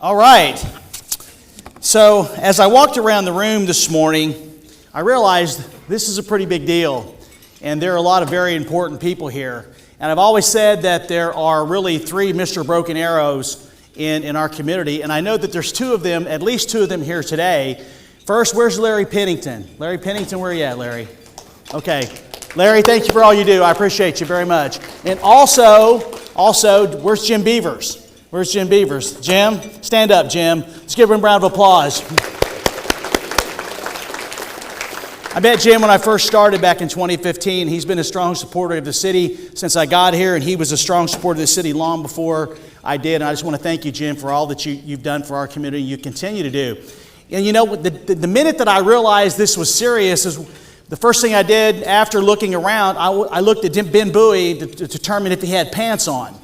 All right. So as I walked around the room this morning, I realized this is a pretty big deal, and there are a lot of very important people here. And I've always said that there are really three Mr. Broken Arrows in our community, and I know that there's two of them, at least two of them here today. First, where's Larry Pennington? Larry Pennington, where are you at, Larry? Okay. Larry, thank you for all you do. I appreciate you very much. And also, where's Jim Beavers? Where's Jim Beavers? Jim, stand up, Jim. Let's give him a round of applause. I met Jim when I first started back in 2015. He's been a strong supporter of the city since I got here, and he was a strong supporter of the city long before I did. And I just want to thank you, Jim, for all that you've done for our community and you continue to do. And you know, the minute that I realized this was serious is the first thing I did after looking around, I looked at Ben Bowie to determine if he had pants on.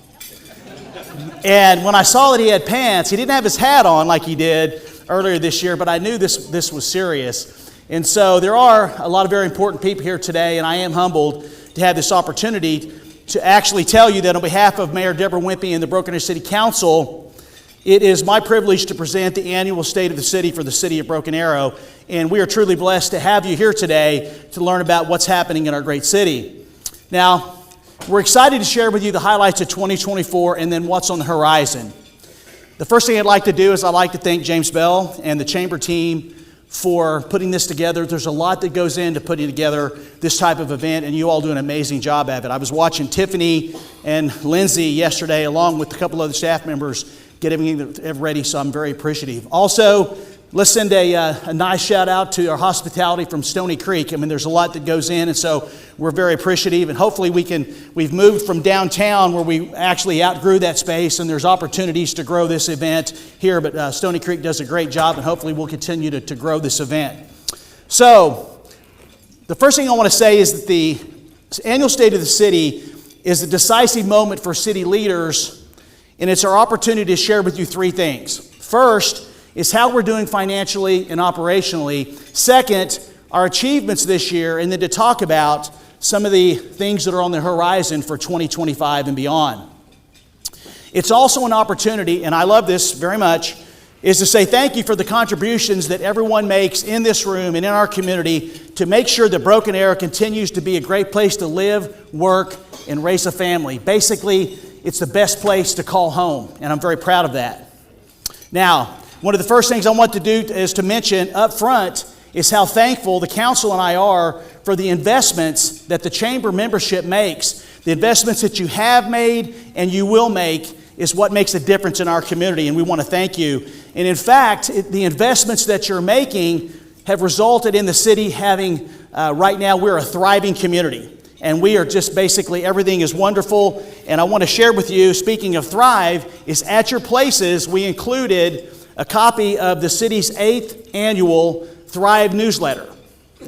And when I saw that he had pants, he didn't have his hat on like he did earlier this year, but I knew this was serious. And so there are a lot of very important people here today, and I am humbled to have this opportunity to actually tell you that on behalf of Mayor Deborah Wimpy and the Broken Arrow City Council, it is my privilege to present the annual State of the City for the City of Broken Arrow. And we are truly blessed to have you here today to learn about what's happening in our great city. Now, we're excited to share with you the highlights of 2024 and then what's on the horizon. The first thing I'd like to do is I'd like to thank James Bell and the Chamber team for putting this together. There's a lot that goes into putting together this type of event, and you all do an amazing job at it. I was watching Tiffany and Lindsay yesterday, along with a couple other staff members, get everything ready, so I'm very appreciative. Also, let's send a nice shout out to our hospitality from Stony Creek. I mean, there's a lot that goes in, and so we're very appreciative. And hopefully we've moved from downtown where we actually outgrew that space, and there's opportunities to grow this event here. But Stony Creek does a great job, and hopefully we'll continue to grow this event. So the first thing I want to say is that the annual State of the City is a decisive moment for city leaders, and it's our opportunity to share with you three things. First is how we're doing financially and operationally. Second, our achievements this year, and then to talk about some of the things that are on the horizon for 2025 and beyond. It's also an opportunity, and I love this very much, is to say thank you for the contributions that everyone makes in this room and in our community to make sure that Broken Arrow continues to be a great place to live, work, and raise a family. Basically, it's the best place to call home, and I'm very proud of that. Now, one of the first things I want to do is to mention up front is how thankful the council and I are for the investments that the chamber membership makes. The investments that you have made and you will make is what makes a difference in our community, and we want to thank you. And in fact, the investments that you're making have resulted in the city having, right now, we're a thriving community. And we are just basically, everything is wonderful. And I want to share with you, speaking of thrive, is at your places, we included a copy of the city's 8th annual Thrive newsletter.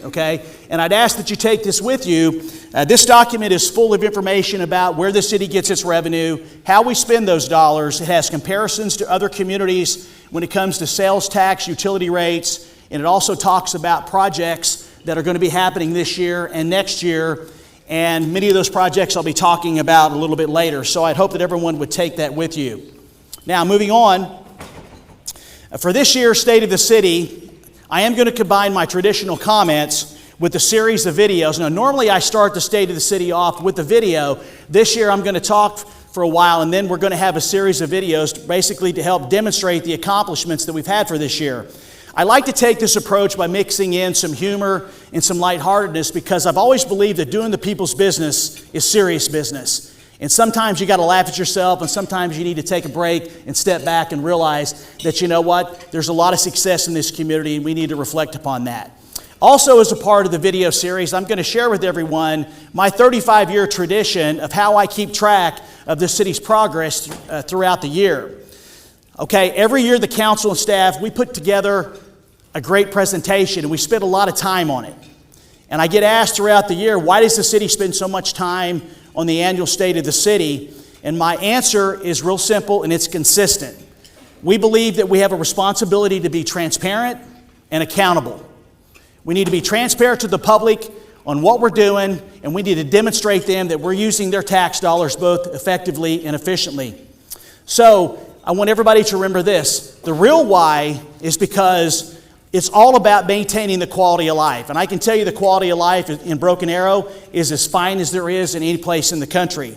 Okay? And I'd ask that you take this with you. This document is full of information about where the city gets its revenue, how we spend those dollars. It has comparisons to other communities when it comes to sales tax, utility rates, and it also talks about projects that are going to be happening this year and next year. And many of those projects I'll be talking about a little bit later. So I'd hope that everyone would take that with you. Now, moving on. For this year's State of the City, I am going to combine my traditional comments with a series of videos. Now, normally I start the State of the City off with a video. This year I'm going to talk for a while, and then we're going to have a series of videos basically to help demonstrate the accomplishments that we've had for this year. I like to take this approach by mixing in some humor and some lightheartedness because I've always believed that doing the people's business is serious business. And sometimes you got to laugh at yourself, and sometimes you need to take a break and step back and realize that, you know what, there's a lot of success in this community and we need to reflect upon that. Also, as a part of the video series, I'm going to share with everyone my 35-year tradition of how I keep track of the city's progress throughout the year. Okay, every year the council and staff, we put together a great presentation and we spend a lot of time on it. And I get asked throughout the year, why does the city spend so much time on the annual State of the City? And my answer is real simple and it's consistent. We believe that we have a responsibility to be transparent and accountable. We need to be transparent to the public on what we're doing, and we need to demonstrate them that we're using their tax dollars both effectively and efficiently. So I want everybody to remember this. The real why is because it's all about maintaining the quality of life. And I can tell you the quality of life in Broken Arrow is as fine as there is in any place in the country.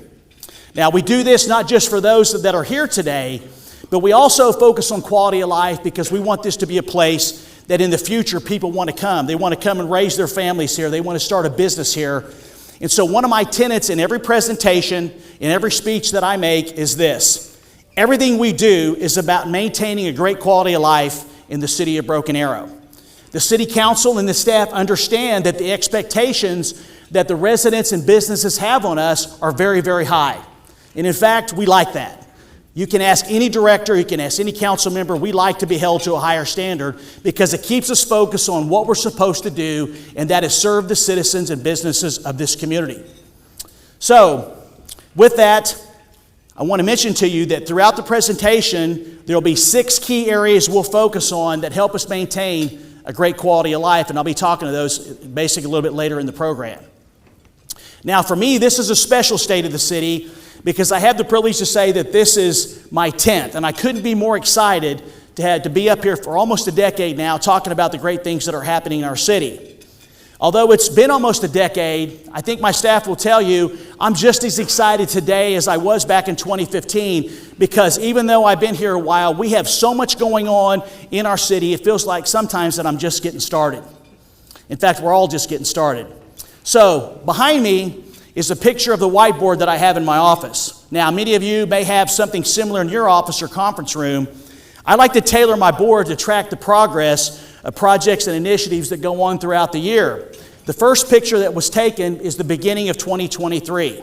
Now, we do this not just for those that are here today, but we also focus on quality of life because we want this to be a place that in the future people want to come. They want to come and raise their families here. They want to start a business here. And so one of my tenets in every presentation, in every speech that I make is this. Everything we do is about maintaining a great quality of life in the city of Broken Arrow. The city council and the staff understand that the expectations that the residents and businesses have on us are very, very high. And in fact, we like that. You can ask any director, you can ask any council member, we like to be held to a higher standard because it keeps us focused on what we're supposed to do, and that is serve the citizens and businesses of this community. So, with that, I want to mention to you that throughout the presentation, there will be 6 key areas we'll focus on that help us maintain a great quality of life, and I'll be talking to those basically a little bit later in the program. Now, for me, this is a special state of the city because I have the privilege to say that this is my 10th, and I couldn't be more excited to be up here for almost a decade now talking about the great things that are happening in our city. Although it's been almost a decade, I think my staff will tell you I'm just as excited today as I was back in 2015 because even though I've been here a while, we have so much going on in our city, it feels like sometimes that I'm just getting started. In fact, we're all just getting started. So, behind me is a picture of the whiteboard that I have in my office. Now, many of you may have something similar in your office or conference room. I like to tailor my board to track the progress of projects and initiatives that go on throughout the year. The first picture that was taken is the beginning of 2023.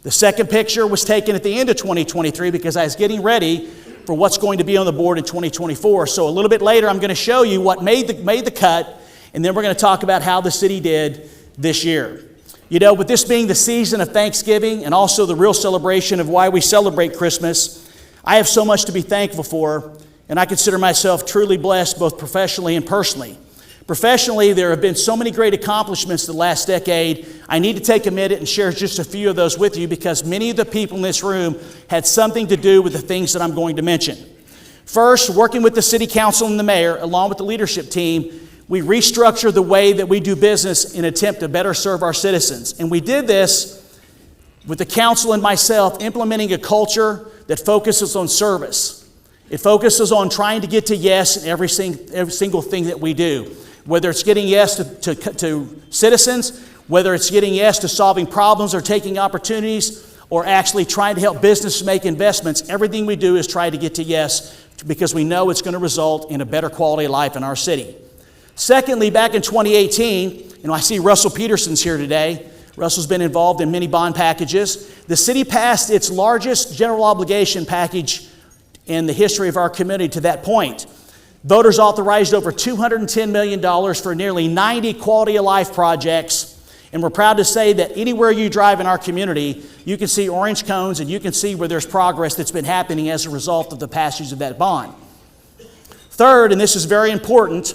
The second picture was taken at the end of 2023 because I was getting ready for what's going to be on the board in 2024. So a little bit later, I'm going to show you what made the cut, and then we're going to talk about how the city did this year. You know, with this being the season of Thanksgiving and also the real celebration of why we celebrate Christmas, I have so much to be thankful for, and I consider myself truly blessed both professionally and personally. Professionally, there have been so many great accomplishments the last decade. I need to take a minute and share just a few of those with you because many of the people in this room had something to do with the things that I'm going to mention. First, working with the city council and the mayor, along with the leadership team, we restructured the way that we do business in an attempt to better serve our citizens. And we did this with the council and myself implementing a culture that focuses on service. It focuses on trying to get to yes in every single thing that we do. Whether it's getting yes to citizens, whether it's getting yes to solving problems or taking opportunities, or actually trying to help business make investments, everything we do is try to get to yes because we know it's going to result in a better quality of life in our city. Secondly, back in 2018, I see Russell Peterson's here today. Russell's been involved in many bond packages. The city passed its largest general obligation package in the history of our community to that point. Voters authorized over $210 million for nearly 90 quality of life projects, and we're proud to say that anywhere you drive in our community, you can see orange cones and you can see where there's progress that's been happening as a result of the passage of that bond. Third, and this is very important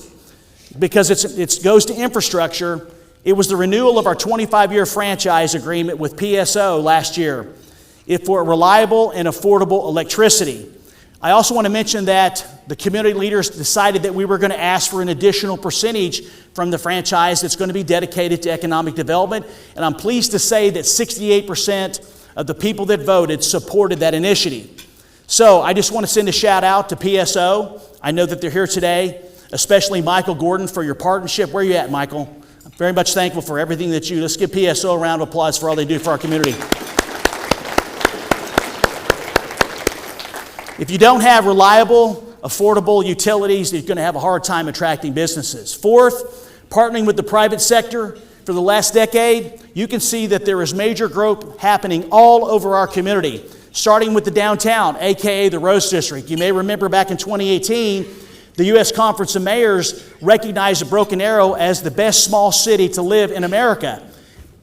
because it goes to infrastructure, it was the renewal of our 25-year franchise agreement with PSO last year for reliable and affordable electricity. I also want to mention that the community leaders decided that we were going to ask for an additional percentage from the franchise that's going to be dedicated to economic development. And I'm pleased to say that 68% of the people that voted supported that initiative. So I just want to send a shout out to PSO. I know that they're here today, especially Michael Gordon for your partnership. Where are you at, Michael? I'm very much thankful for everything that you do. Let's give PSO a round of applause for all they do for our community. If you don't have reliable, affordable utilities, you're going to have a hard time attracting businesses. Fourth, partnering with the private sector for the last decade, you can see that there is major growth happening all over our community, starting with the downtown, aka the Rose District. You may remember back in 2018, the U.S. Conference of Mayors recognized Broken Arrow as the best small city to live in America,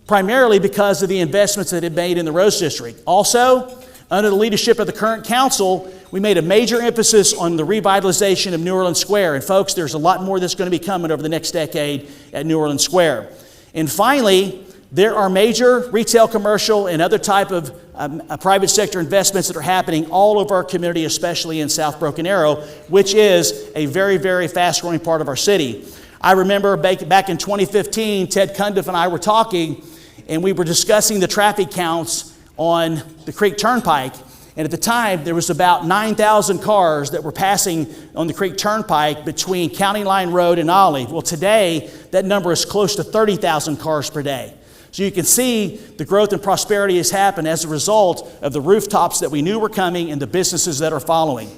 primarily because of the investments that it made in the Rose District. Also, under the leadership of the current council, we made a major emphasis on the revitalization of New Orleans Square. And folks, there's a lot more that's going to be coming over the next decade at New Orleans Square. And finally, There are major retail, commercial, and other type of private sector investments that are happening all over our community, especially in South Broken Arrow, which is a very, very fast-growing part of our city. I remember back in 2015, Ted Cundiff and I were talking, and we were discussing the traffic counts on the Creek Turnpike. And at the time, there was about 9,000 cars that were passing on the Creek Turnpike between County Line Road and Olive. Well, today, that number is close to 30,000 cars per day. So you can see the growth and prosperity has happened as a result of the rooftops that we knew were coming and the businesses that are following.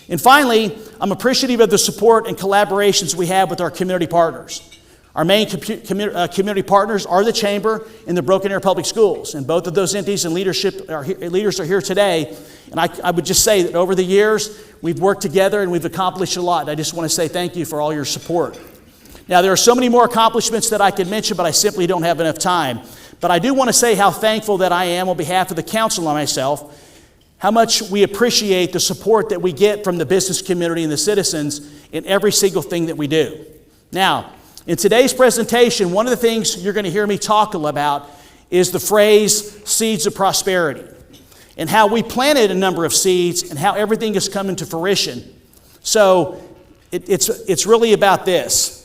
And finally, I'm appreciative of the support and collaborations we have with our community partners. Our main community partners are the Chamber and the Broken Arrow Public Schools. And both of those entities and leaders are here today. And I would just say that over the years, we've worked together and we've accomplished a lot. I just want to say thank you for all your support. Now, there are so many more accomplishments that I could mention, but I simply don't have enough time. But I do want to say how thankful that I am on behalf of the council and myself, how much we appreciate the support that we get from the business community and the citizens in every single thing that we do. Now, in today's presentation, one of the things you're going to hear me talk about is the phrase seeds of prosperity, and how we planted a number of seeds and how everything has come into fruition. So it's really about this,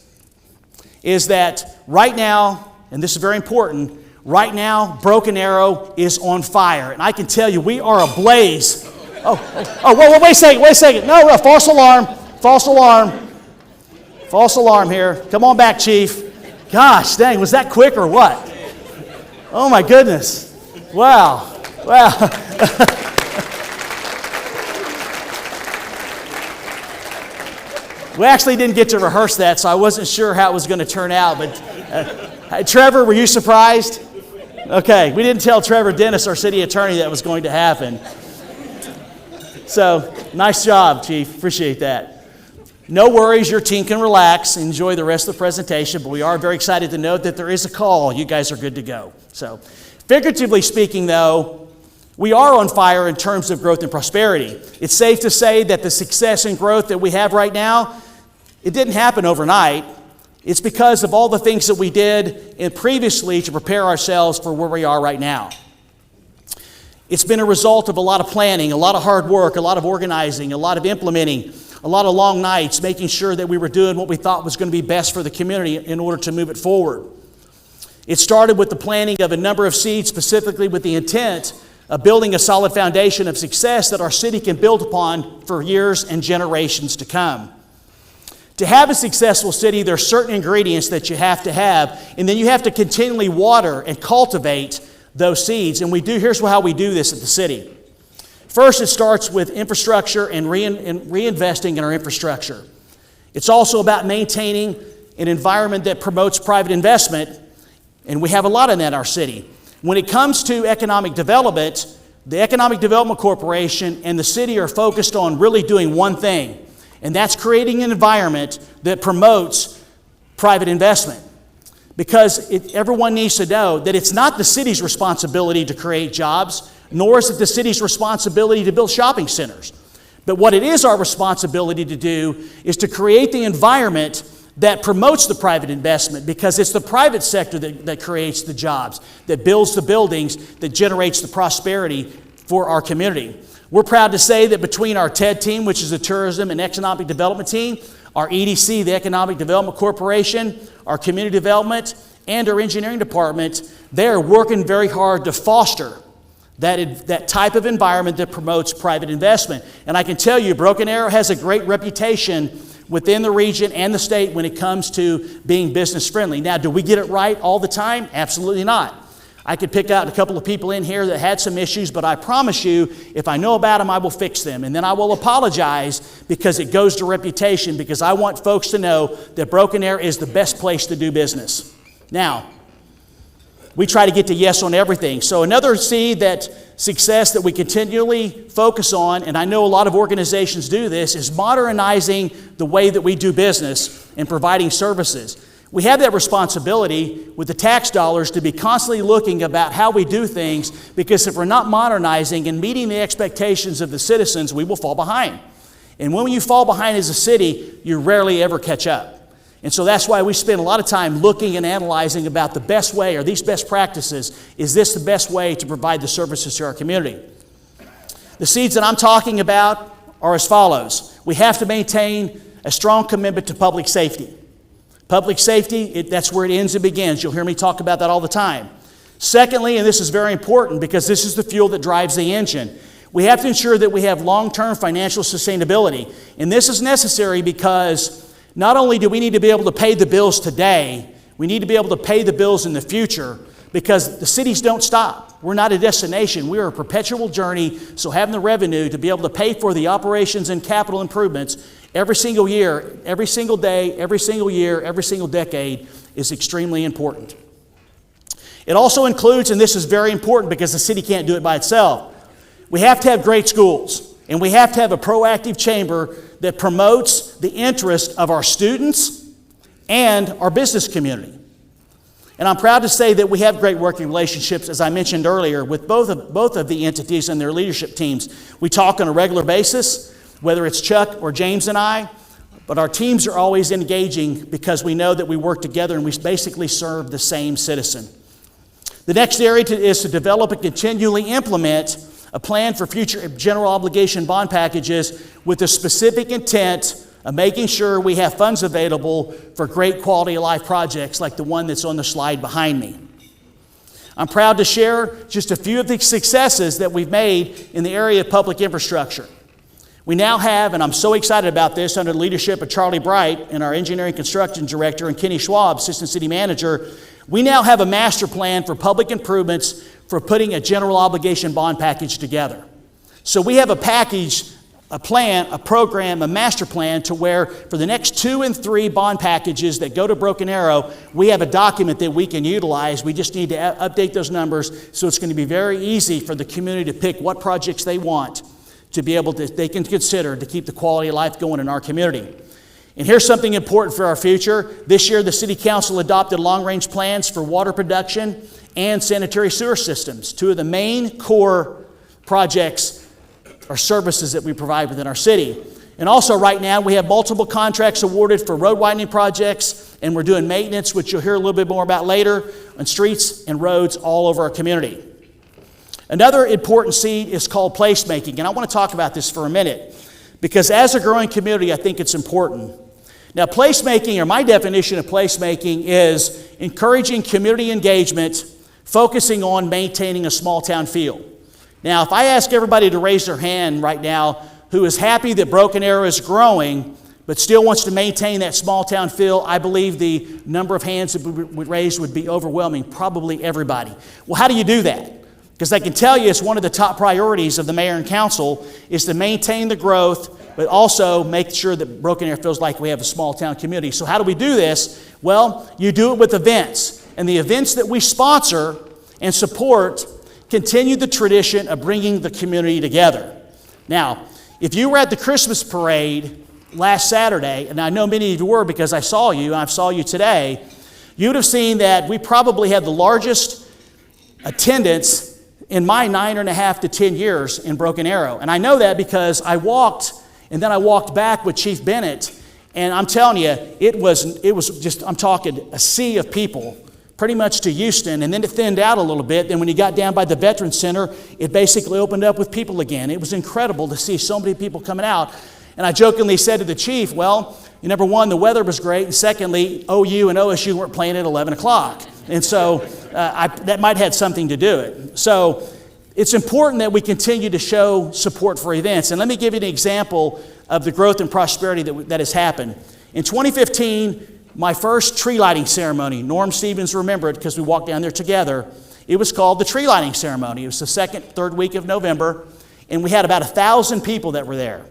is that right now, and this is very important, right now, Broken Arrow is on fire. And I can tell you, we are ablaze. Wait a second. No, false alarm. False alarm here. Come on back, Chief. Gosh, dang, was that quick or what? Oh my goodness. Wow. We actually didn't get to rehearse that, so I wasn't sure how it was going to turn out. But Trevor, were you surprised? Okay, we didn't tell Trevor Dennis, our city attorney, that was going to happen. So, nice job, Chief. Appreciate that. No worries, your team can relax, enjoy the rest of the presentation, but we are very excited to note that there is a call. You guys are good to go. So, figuratively speaking, though, we are on fire in terms of growth and prosperity. It's safe to say that the success and growth that we have right now, it didn't happen overnight. It's because of all the things that we did previously to prepare ourselves for where we are right now. It's been a result of a lot of planning, a lot of hard work, a lot of organizing, a lot of implementing, a lot of long nights, making sure that we were doing what we thought was going to be best for the community in order to move it forward. It started with the planting of a number of seeds, specifically with the intent of building a solid foundation of success that our city can build upon for years and generations to come. To have a successful city, there are certain ingredients that you have to have, and then you have to continually water and cultivate those seeds. And here's how we do this at the city. First, it starts with infrastructure and reinvesting in our infrastructure. It's also about maintaining an environment that promotes private investment, and we have a lot of that in our city. When it comes to economic development, the Economic Development Corporation and the city are focused on really doing one thing, and that's creating an environment that promotes private investment. Because everyone needs to know that it's not the city's responsibility to create jobs, nor is it the city's responsibility to build shopping centers. But what it is our responsibility to do is to create the environment that promotes the private investment, because it's the private sector that creates the jobs, that builds the buildings, that generates the prosperity for our community. We're proud to say that between our TED team, which is the Tourism and Economic Development team, our EDC, the Economic Development Corporation, our Community Development, and our Engineering Department, they're working very hard to foster that type of environment that promotes private investment. And I can tell you, Broken Arrow has a great reputation within the region and the state when it comes to being business friendly. Now, do we get it right all the time? Absolutely not. I could pick out a couple of people in here that had some issues, but I promise you, if I know about them, I will fix them. And then I will apologize, because it goes to reputation, because I want folks to know that Broken Arrow is the best place to do business. Now, we try to get to yes on everything. So another seed that success that we continually focus on, and I know a lot of organizations do this, is modernizing the way that we do business and providing services. We have that responsibility with the tax dollars to be constantly looking about how we do things, because if we're not modernizing and meeting the expectations of the citizens, we will fall behind. And when you fall behind as a city, you rarely ever catch up. And so that's why we spend a lot of time looking and analyzing about the best way, or these best practices. Is this the best way to provide the services to our community? The seeds that I'm talking about are as follows. We have to maintain a strong commitment to public safety. Public safety, that's where it ends and begins. You'll hear me talk about that all the time. Secondly, and this is very important because this is the fuel that drives the engine, we have to ensure that we have long-term financial sustainability. And this is necessary because not only do we need to be able to pay the bills today, we need to be able to pay the bills in the future, because the cities don't stop. We're not a destination. We are a perpetual journey, so having the revenue to be able to pay for the operations and capital improvements every single year, every single day, every single year, every single decade is extremely important. It also includes, and this is very important because the city can't do it by itself, we have to have great schools, and we have to have a proactive chamber that promotes the interest of our students and our business community. And I'm proud to say that we have great working relationships, as I mentioned earlier, with both of the entities and their leadership teams. We talk on a regular basis, whether it's Chuck or James and I, but our teams are always engaging because we know that we work together and we basically serve the same citizen. The next area is to develop and continually implement a plan for future general obligation bond packages with the specific intent of making sure we have funds available for great quality of life projects like the one that's on the slide behind me. I'm proud to share just a few of the successes that we've made in the area of public infrastructure. We now have, and I'm so excited about this, under the leadership of Charlie Bright and our engineering construction director and Kenny Schwab, assistant city manager, we now have a master plan for public improvements for putting a general obligation bond package together. So we have a package, a plan, a program, a master plan to where for the next 2 and 3 bond packages that go to Broken Arrow, we have a document that we can utilize. We just need to update those numbers, so it's going to be very easy for the community to pick what projects they want to be able to, they can consider to keep the quality of life going in our community. And here's something important for our future. This year, the City Council adopted long-range plans for water production and sanitary sewer systems, 2 of the main core projects or services that we provide within our city. And also right now we have multiple contracts awarded for road widening projects, and we're doing maintenance, which you'll hear a little bit more about later, on streets and roads all over our community. Another important seed is called placemaking, and I want to talk about this for a minute because as a growing community, I think it's important. Now, placemaking, or my definition of placemaking, is encouraging community engagement, focusing on maintaining a small town feel. Now, if I ask everybody to raise their hand right now who is happy that Broken Arrow is growing but still wants to maintain that small town feel, I believe the number of hands that would raise would be overwhelming, probably everybody. Well, how do you do that? Because I can tell you it's one of the top priorities of the mayor and council is to maintain the growth but also make sure that Broken Arrow feels like we have a small town community. So how do we do this? Well, you do it with events. And the events that we sponsor and support continue the tradition of bringing the community together. Now, if you were at the Christmas parade last Saturday, and I know many of you were because I saw you, and I saw you today, you would have seen that we probably had the largest attendance in my 9.5 to 10 years in Broken Arrow. And I know that because I walked, and then I walked back with Chief Bennett, and I'm telling you, it was just, I'm talking a sea of people, pretty much to Houston, and then it thinned out a little bit. Then when you got down by the Veterans Center, it basically opened up with people again. It was incredible to see so many people coming out. And I jokingly said to the chief, well, number one, the weather was great, and secondly, OU and OSU weren't playing at 11 o'clock. And so that might have had something to do it. So it's important that we continue to show support for events. And let me give you an example of the growth and prosperity that has happened. In 2015, my first tree lighting ceremony, Norm Stevens remembered because we walked down there together. It was called the tree lighting ceremony. It was the second, third week of November, and we had about 1,000 people that were there.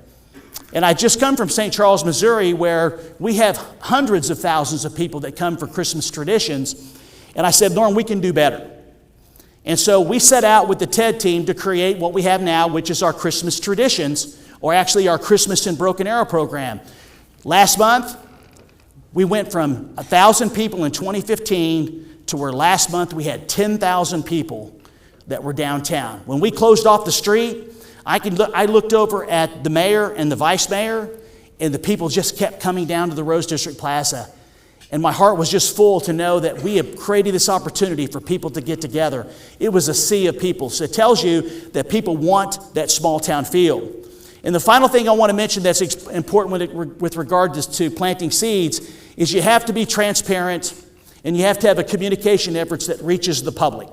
And I just come from St. Charles, Missouri, where we have hundreds of thousands of people that come for Christmas traditions. And I said, Norm, we can do better. And so we set out with the TED team to create what we have now, which is our Christmas traditions, or actually our Christmas in Broken Arrow program. Last month, we went from 1,000 people in 2015 to where last month we had 10,000 people that were downtown. When we closed off the street, I looked over at the mayor and the vice mayor, and the people just kept coming down to the Rose District Plaza. And my heart was just full to know that we have created this opportunity for people to get together. It was a sea of people. So it tells you that people want that small town feel. And the final thing I want to mention that's important with regard to planting seeds is you have to be transparent and you have to have a communication efforts that reaches the public.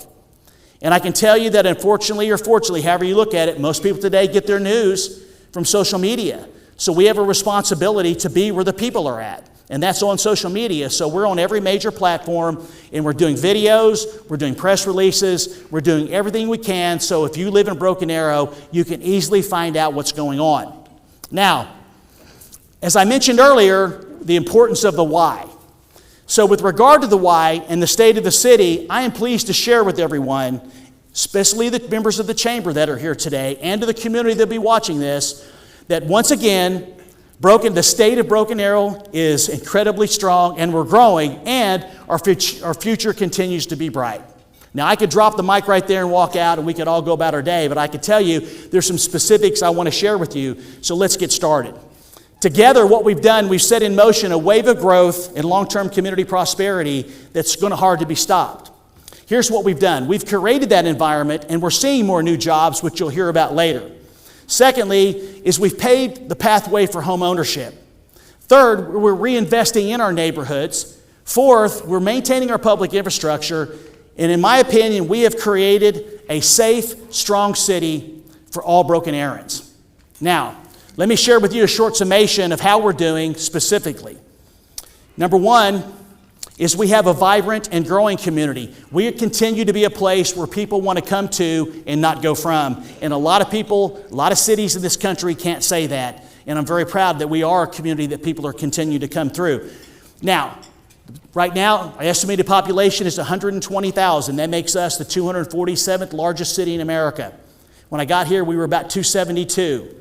And I can tell you that unfortunately or fortunately, however you look at it, most people today get their news from social media. So we have a responsibility to be where the people are at. And that's on social media. So we're on every major platform, and we're doing videos, we're doing press releases, we're doing everything we can. So if you live in Broken Arrow, you can easily find out what's going on. Now, as I mentioned earlier, the importance of the why. So with regard to the why and the state of the city, I am pleased to share with everyone, especially the members of the chamber that are here today, and to the community that will be watching this, that once again, the state of Broken Arrow is incredibly strong, and we're growing, and our future continues to be bright. Now, I could drop the mic right there and walk out, and we could all go about our day, but I could tell you there's some specifics I want to share with you, so let's get started. Together, what we've done, we've set in motion a wave of growth and long-term community prosperity that's going to hard to be stopped. Here's what we've done. We've created that environment, and we're seeing more new jobs, which you'll hear about later. Secondly, is we've paved the pathway for home ownership. Third, we're reinvesting in our neighborhoods. Fourth, we're maintaining our public infrastructure. And in my opinion, we have created a safe, strong city for all Broken Arrowans. Now, let me share with you a short summation of how we're doing specifically. Number one is we have a vibrant and growing community. We continue to be a place where people want to come to and not go from. And a lot of people, a lot of cities in this country can't say that. And I'm very proud that we are a community that people are continuing to come through. Now, right now, our estimated population is 120,000. That makes us the 247th largest city in America. When I got here, we were about 272.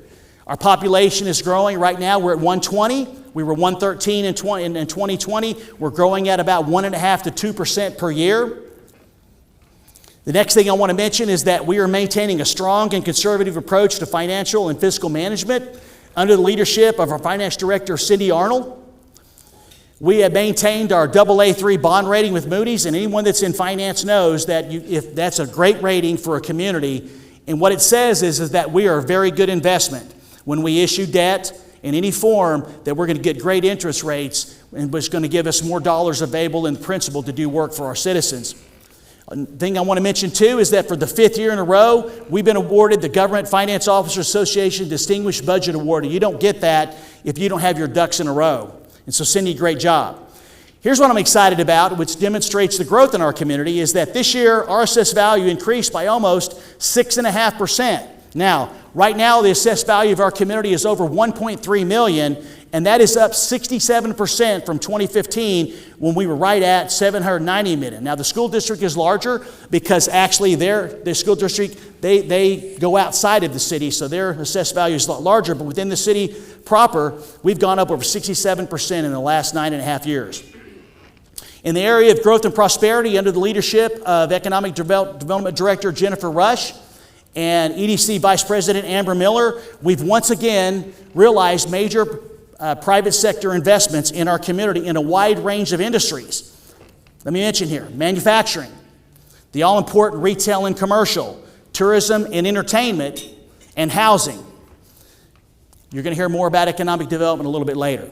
Our population is growing. Right now, we're at 120. We were 113 in 2020. We're growing at about 1.5% to 2% per year. The next thing I want to mention is that we are maintaining a strong and conservative approach to financial and fiscal management under the leadership of our finance director, Cindy Arnold. We have maintained our AA3 bond rating with Moody's, and anyone that's in finance knows that if that's a great rating for a community. And what it says is that we are a very good investment. When we issue debt in any form, that we're going to get great interest rates, and it's going to give us more dollars available in principle to do work for our citizens. A thing I want to mention too is that for the 5th year in a row, we've been awarded the Government Finance Officers Association Distinguished Budget Award. And you don't get that if you don't have your ducks in a row. And so Cindy, great job. Here's what I'm excited about, which demonstrates the growth in our community, is that this year our assessed value increased by almost 6.5%. Now, right now, the assessed value of our community is over $1.3 million, and that is up 67% from 2015 when we were right at $790 million. Now, the school district is larger because actually their school district, they go outside of the city, so their assessed value is a lot larger, but within the city proper, we've gone up over 67% in the last 9.5 years. In the area of growth and prosperity, under the leadership of Economic Development Director Jennifer Rush, and EDC Vice President Amber Miller, we've once again realized major private sector investments in our community in a wide range of industries. Let me mention here, manufacturing, the all-important retail and commercial, tourism and entertainment, and housing. You're going to hear more about economic development a little bit later.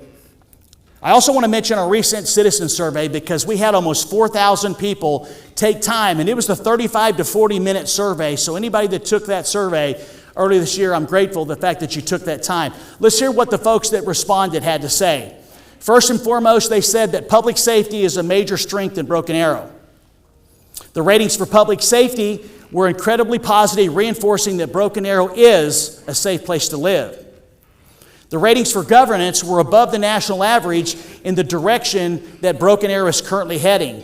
I also want to mention our recent citizen survey because we had almost 4,000 people take time, and it was a 35 to 40 minute survey. So anybody that took that survey earlier this year, I'm grateful for the fact that you took that time. Let's hear what the folks that responded had to say. First and foremost, they said that public safety is a major strength in Broken Arrow. The ratings for public safety were incredibly positive, reinforcing that Broken Arrow is a safe place to live. The ratings for governance were above the national average in the direction that Broken Arrow is currently heading.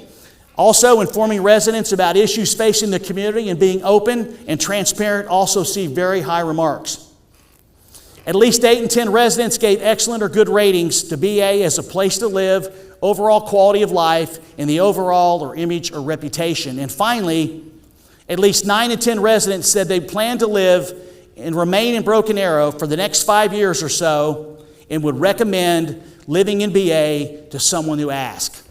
Also, informing residents about issues facing the community and being open and transparent also see very high remarks. At least 8 in 10 residents gave excellent or good ratings to BA as a place to live, overall quality of life, and the overall or image or reputation. And finally, at least 9 in 10 residents said they plan to live and remain in Broken Arrow for the next 5 years or so and would recommend living in BA to someone who asks.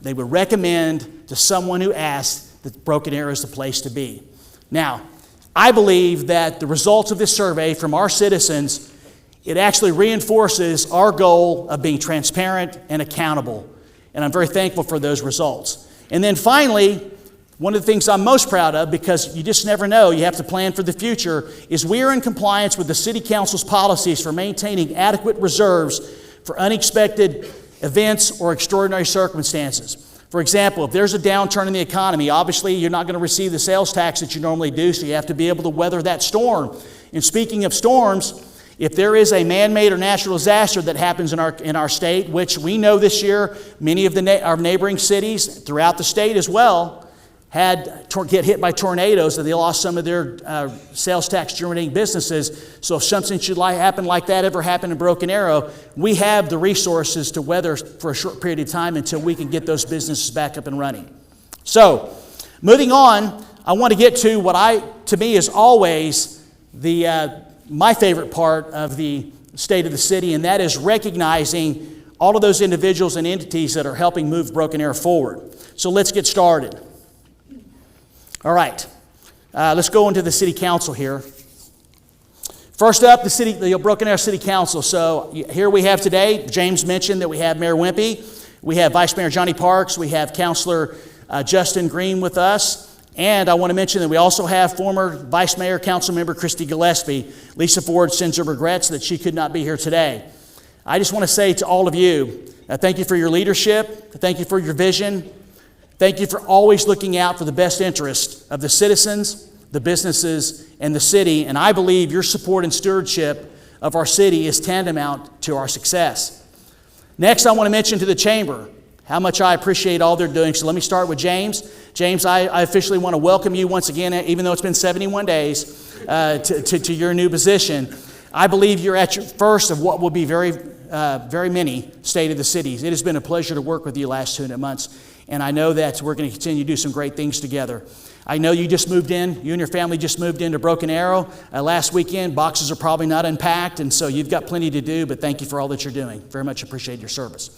they would recommend to someone who asked that Broken Arrow is the place to be. Now, I believe that the results of this survey from our citizens, it actually reinforces our goal of being transparent and accountable. And I'm very thankful for those results. And then finally, one of the things I'm most proud of, because you just never know, you have to plan for the future, is we are in compliance with the City Council's policies for maintaining adequate reserves for unexpected events or extraordinary circumstances. For example, if there's a downturn in the economy, obviously you're not going to receive the sales tax that you normally do, so you have to be able to weather that storm. And speaking of storms, if there is a man-made or natural disaster that happens in our state, which we know this year, many of our neighboring cities throughout the state as well get hit by tornadoes, and they lost some of their sales tax generating businesses. So if something should happen like that ever happen in Broken Arrow, we have the resources to weather for a short period of time until we can get those businesses back up and running. So, moving on, I want to get to what to me is always my favorite part of the state of the city, and that is recognizing all of those individuals and entities that are helping move Broken Arrow forward. So let's get started. All right, let's go into the City Council here. First up, the Broken Arrow City Council. So here we have today, James mentioned that we have Mayor Wimpy, we have Vice Mayor Johnny Parks, we have Councilor Justin Green with us, and I want to mention that we also have former Vice Mayor, Council Member Christy Gillespie. Lisa Ford sends her regrets that she could not be here today. I just want to say to all of you, thank you for your leadership, thank you for your vision, thank you for always looking out for the best interest of the citizens, the businesses, and the city. And I believe your support and stewardship of our city is tantamount to our success. Next, I want to mention to the Chamber how much I appreciate all they're doing. So let me start with James. James, I officially want to welcome you once again, even though it's been 71 days, to your new position. I believe you're at your first of what will be very many State of the Cities. It has been a pleasure to work with you last 2 months. And I know that we're going to continue to do some great things together. I know you just moved in. You and your family just moved into Broken Arrow last weekend. Boxes are probably not unpacked, and so you've got plenty to do, but thank you for all that you're doing. Very much appreciate your service.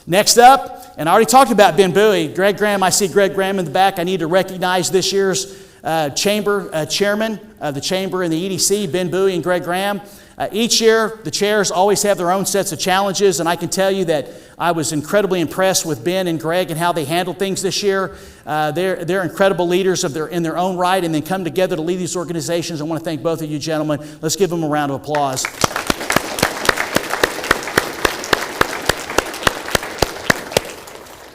Next up, and I already talked about Ben Bowie. Greg Graham, I see Greg Graham in the back. I need to recognize this year's chairman of the Chamber and the EDC, Ben Bowie and Greg Graham. Each year, the chairs always have their own sets of challenges, and I can tell you that I was incredibly impressed with Ben and Greg and how they handled things this year. They're incredible leaders in their own right, and then come together to lead these organizations. I want to thank both of you gentlemen. Let's give them a round of applause.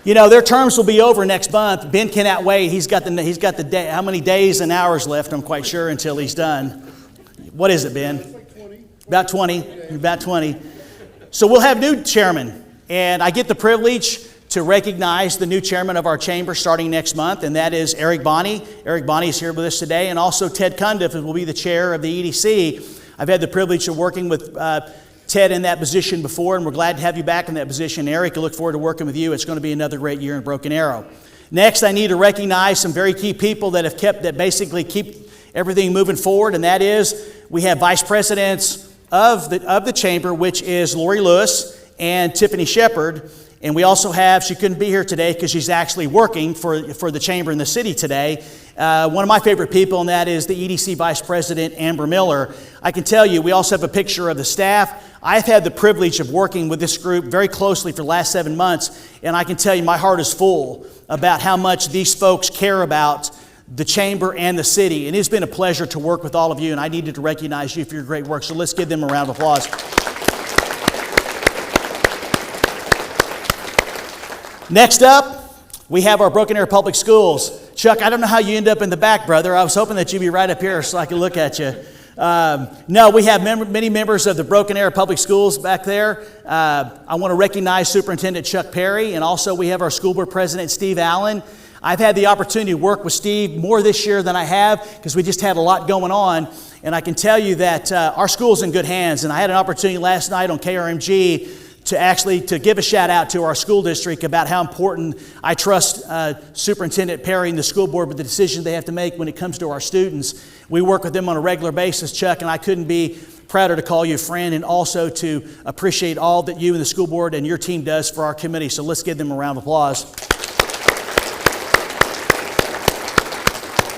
You know, their terms will be over next month. Ben cannot wait. He's got the day, how many days and hours left, I'm quite sure, until he's done. What is it, Ben? About 20. So we'll have new chairman, and I get the privilege to recognize the new chairman of our chamber starting next month, and that is Eric Bonney. Eric Bonney is here with us today, and also Ted Cundiff will be the chair of the EDC. I've had the privilege of working with Ted in that position before, and we're glad to have you back in that position. Eric, I look forward to working with you. It's going to be another great year in Broken Arrow. Next, I need to recognize some very key people that basically keep everything moving forward, and that is we have vice presidents of the chamber, which is Lori Lewis and Tiffany Shepard. And we also have, she couldn't be here today because she's actually working for the chamber in the city today. One of my favorite people, and that is the EDC Vice President, Amber Miller. I can tell you, we also have a picture of the staff. I've had the privilege of working with this group very closely for the last 7 months, and I can tell you my heart is full about how much these folks care about the chamber and the city. And it's been a pleasure to work with all of you, and I needed to recognize you for your great work. So let's give them a round of applause. Next up, we have our Broken Arrow Public Schools. Chuck, I don't know how you end up in the back, brother. I was hoping that you'd be right up here so I could look at you. No, we have many members of the Broken Arrow Public Schools back there. I want to recognize Superintendent Chuck Perry, and also we have our school board president, Steve Allen. I've had the opportunity to work with Steve more this year than I have because we just had a lot going on. And I can tell you that our school's in good hands. And I had an opportunity last night on KRMG to give a shout out to our school district about how important I trust Superintendent Perry and the school board with the decisions they have to make when it comes to our students. We work with them on a regular basis, Chuck, and I couldn't be prouder to call you a friend and also to appreciate all that you and the school board and your team does for our committee. So let's give them a round of applause.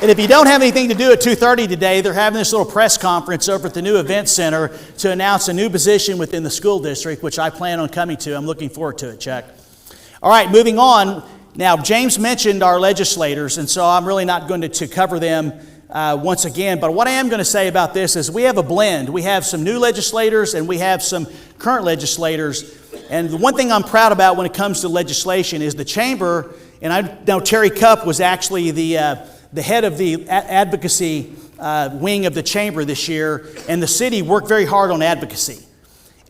And if you don't have anything to do at 2:30 today, they're having this little press conference over at the new event center to announce a new position within the school district, which I plan on coming to. I'm looking forward to it, Chuck. All right, moving on. Now, James mentioned our legislators, and so I'm really not going to cover them once again. But what I am going to say about this is we have a blend. We have some new legislators and we have some current legislators. And the one thing I'm proud about when it comes to legislation is the chamber, and I know Terry Cupp was actually the head of the advocacy wing of the chamber this year, and the city worked very hard on advocacy.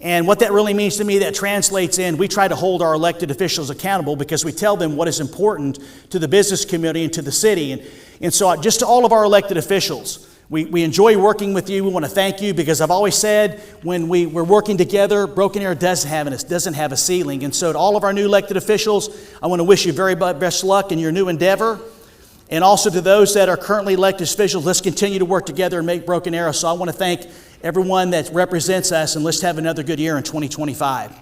And what that really means to me, that translates in, we try to hold our elected officials accountable because we tell them what is important to the business community and to the city. And so just to all of our elected officials, we enjoy working with you. We want to thank you because I've always said when we're working together, Broken Arrow doesn't have a ceiling. And so to all of our new elected officials, I want to wish you very best luck in your new endeavor. And also to those that are currently elected officials, let's continue to work together and make Broken Arrow. So I want to thank everyone that represents us, and let's have another good year in 2025.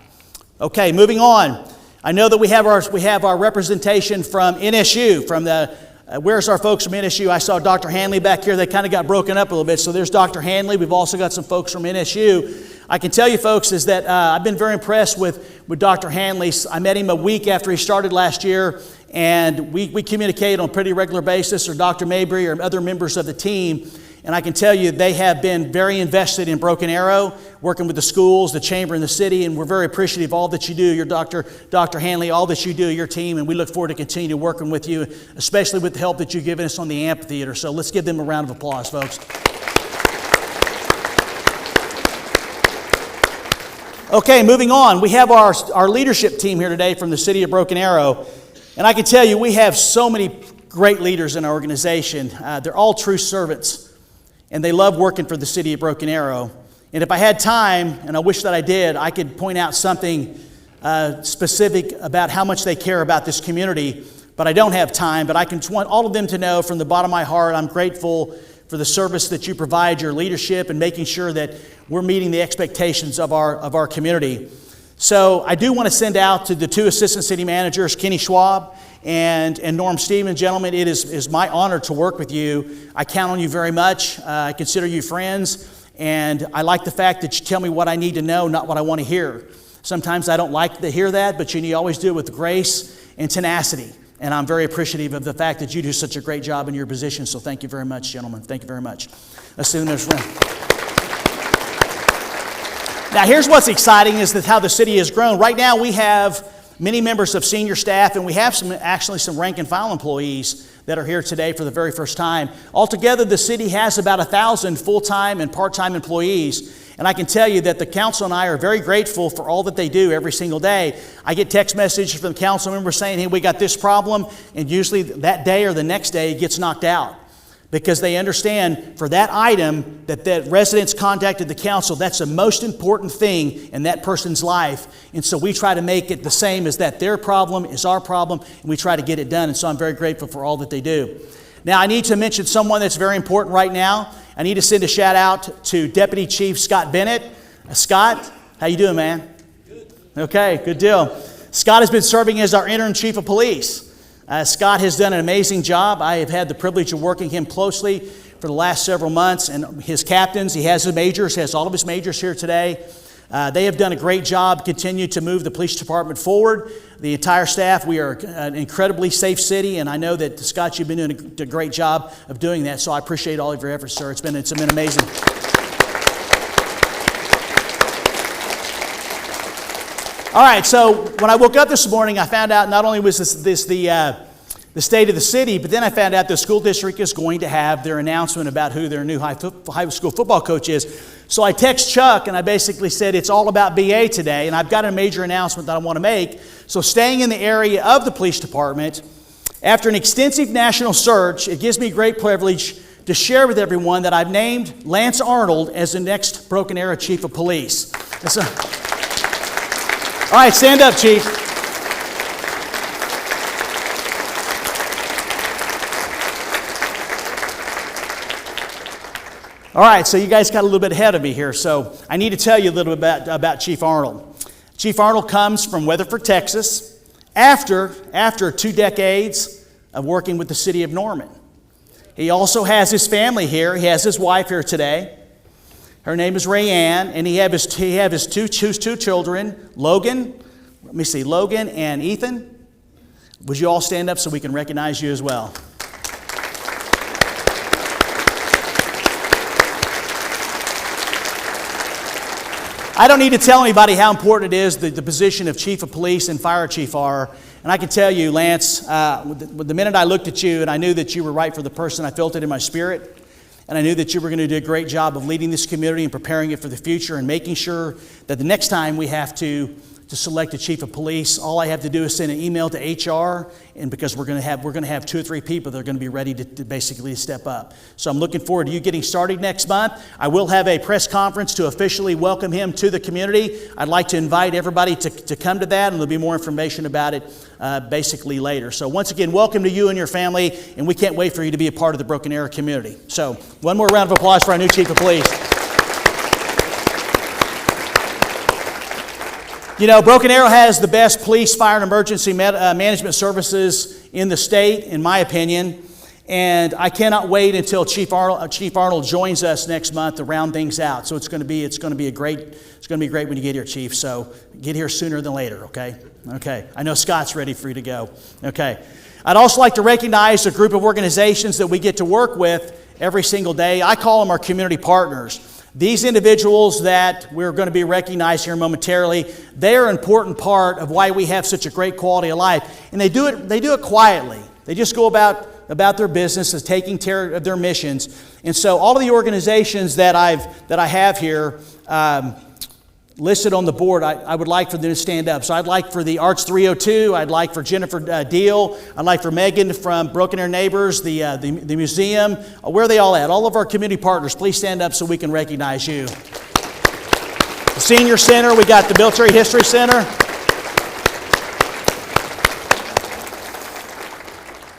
Okay, moving on. I know that we have our representation from NSU, from the, where's our folks from NSU? I saw Dr. Hanley back here. They kind of got broken up a little bit. So there's Dr. Hanley. We've also got some folks from NSU. I can tell you folks is that I've been very impressed with Dr. Hanley. I met him a week after he started last year, and we communicate on a pretty regular basis, or Dr. Mabry or other members of the team. And I can tell you they have been very invested in Broken Arrow, working with the schools, the chamber, and the city, and we're very appreciative of all that you do, your Dr. Hanley, all that you do, your team, and we look forward to continue working with you, especially with the help that you've given us on the Amphitheater. So let's give them a round of applause, folks. Okay, moving on. We have our leadership team here today from the city of Broken Arrow, and I can tell you we have so many great leaders in our organization. They're all true servants. And they love working for the city of Broken Arrow. And if I had time, and I wish that I did, I could point out something specific about how much they care about this community. But I don't have time. But I want all of them to know from the bottom of my heart, I'm grateful for the service that you provide, your leadership, and making sure that we're meeting the expectations of our community. So I do want to send out to the two assistant city managers, Kenny Schwab and Norm Stevens. Gentlemen, it is my honor to work with you. I count on you very much. I consider you friends, and I like the fact that you tell me what I need to know, not what I want to hear. Sometimes I don't like to hear that, but you always do it with grace and tenacity. And I'm very appreciative of the fact that you do such a great job in your position. So thank you very much, gentlemen. Thank you very much. Let's see the next round. Now, here's what's exciting is that how the city has grown. Right now, we have many members of senior staff, and we have some rank and file employees that are here today for the very first time. Altogether, the city has about 1,000 full-time and part-time employees. And I can tell you that the council and I are very grateful for all that they do every single day. I get text messages from the council members saying, hey, we got this problem, and usually that day or the next day it gets knocked out. Because they understand for that item that residents contacted the council, that's the most important thing in that person's life. And so we try to make it the same as that. Their problem is our problem, and we try to get it done. And so I'm very grateful for all that they do. Now, I need to mention someone that's very important right now. I need to send a shout out to Deputy Chief Scott Bennett. Scott, how you doing, man? Good. Okay, good deal. Scott has been serving as our interim chief of police. Scott has done an amazing job. I have had the privilege of working him closely for the last several months. And his captains, he has all of his majors here today. They have done a great job, continue to move the police department forward. The entire staff, we are an incredibly safe city, and I know that, Scott, you've been doing a great job of doing that, so I appreciate all of your efforts, sir. It's been amazing. All right, so when I woke up this morning, I found out not only was this the state of the city, but then I found out the school district is going to have their announcement about who their new high school football coach is. So I text Chuck, and I basically said, it's all about BA today, and I've got a major announcement that I want to make. So staying in the area of the police department, after an extensive national search, it gives me great privilege to share with everyone that I've named Lance Arnold as the next Broken Arrow Chief of Police. All right, stand up, Chief. All right, so you guys got a little bit ahead of me here, so I need to tell you a little bit about Chief Arnold. Chief Arnold comes from Weatherford, Texas, after 2 decades of working with the city of Norman. He also has his family here. He has his wife here today. Her name is Rayanne, and he have his two children, Logan and Ethan. Would you all stand up so we can recognize you as well? I don't need to tell anybody how important it is the position of chief of police and fire chief are. And I can tell you, Lance, the minute I looked at you and I knew that you were right for the person, I felt it in my spirit. And I knew that you were going to do a great job of leading this community and preparing it for the future and making sure that the next time we have to select a chief of police, all I have to do is send an email to HR, and because we're going to have 2 or 3 people that are going to be ready to basically step up. So I'm looking forward to you getting started next month. I will have a press conference to officially welcome him to the community. I'd like to invite everybody to come to that, and there'll be more information about it basically later. So once again, welcome to you and your family, and we can't wait for you to be a part of the Broken Arrow community. So one more round of applause for our new chief of police. You know, Broken Arrow has the best police, fire, and emergency management services in the state, in my opinion. And I cannot wait until Chief Arnold joins us next month to round things out. So it's going to be great when you get here, Chief. So get here sooner than later, okay? Okay. I know Scott's ready for you to go. Okay. I'd also like to recognize a group of organizations that we get to work with every single day. I call them our community partners. These individuals that we're going to be recognized here momentarily, they are an important part of why we have such a great quality of life. And they do it quietly. They just go about their business as taking care of their missions. And so all of the organizations that I have here listed on the board, I would like for them to stand up. So I'd like for the Arts 302, I'd like for Jennifer Deal, I'd like for Megan from Broken Arrow Neighbors, the museum. Where are they all at? All of our community partners, please stand up so we can recognize you. The Senior Center, we got the Military History Center.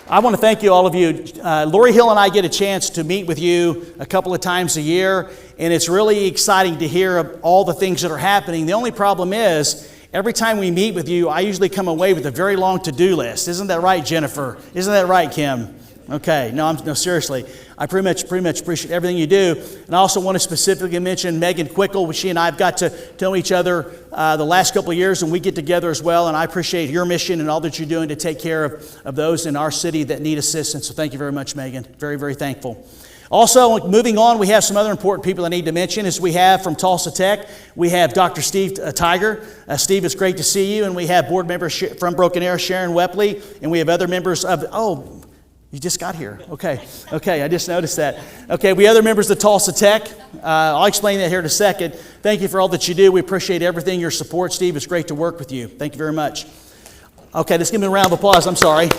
I want to thank you, all of you. Lori Hill and I get a chance to meet with you a couple of times a year, and it's really exciting to hear all the things that are happening. The only problem is, every time we meet with you, I usually come away with a very long to-do list. Isn't that right, Jennifer? Isn't that right, Kim? Okay, no, seriously. I pretty much appreciate everything you do. And I also want to specifically mention Megan Quickle. She and I have got to know each other the last couple of years, and we get together as well. And I appreciate your mission and all that you're doing to take care of those in our city that need assistance. So thank you very much, Megan. Very, very thankful. Also, moving on, we have some other important people I need to mention. As we have from Tulsa Tech, we have Dr. Steve Tiger. Steve, it's great to see you. And we have board members from Broken Arrow, Sharon Wepley. And we have other members of, you just got here. Okay, I just noticed that. Okay, we other members of Tulsa Tech. I'll explain that here in a second. Thank you for all that you do. We appreciate everything, your support, Steve. It's great to work with you. Thank you very much. Okay, let's give me a round of applause. I'm sorry.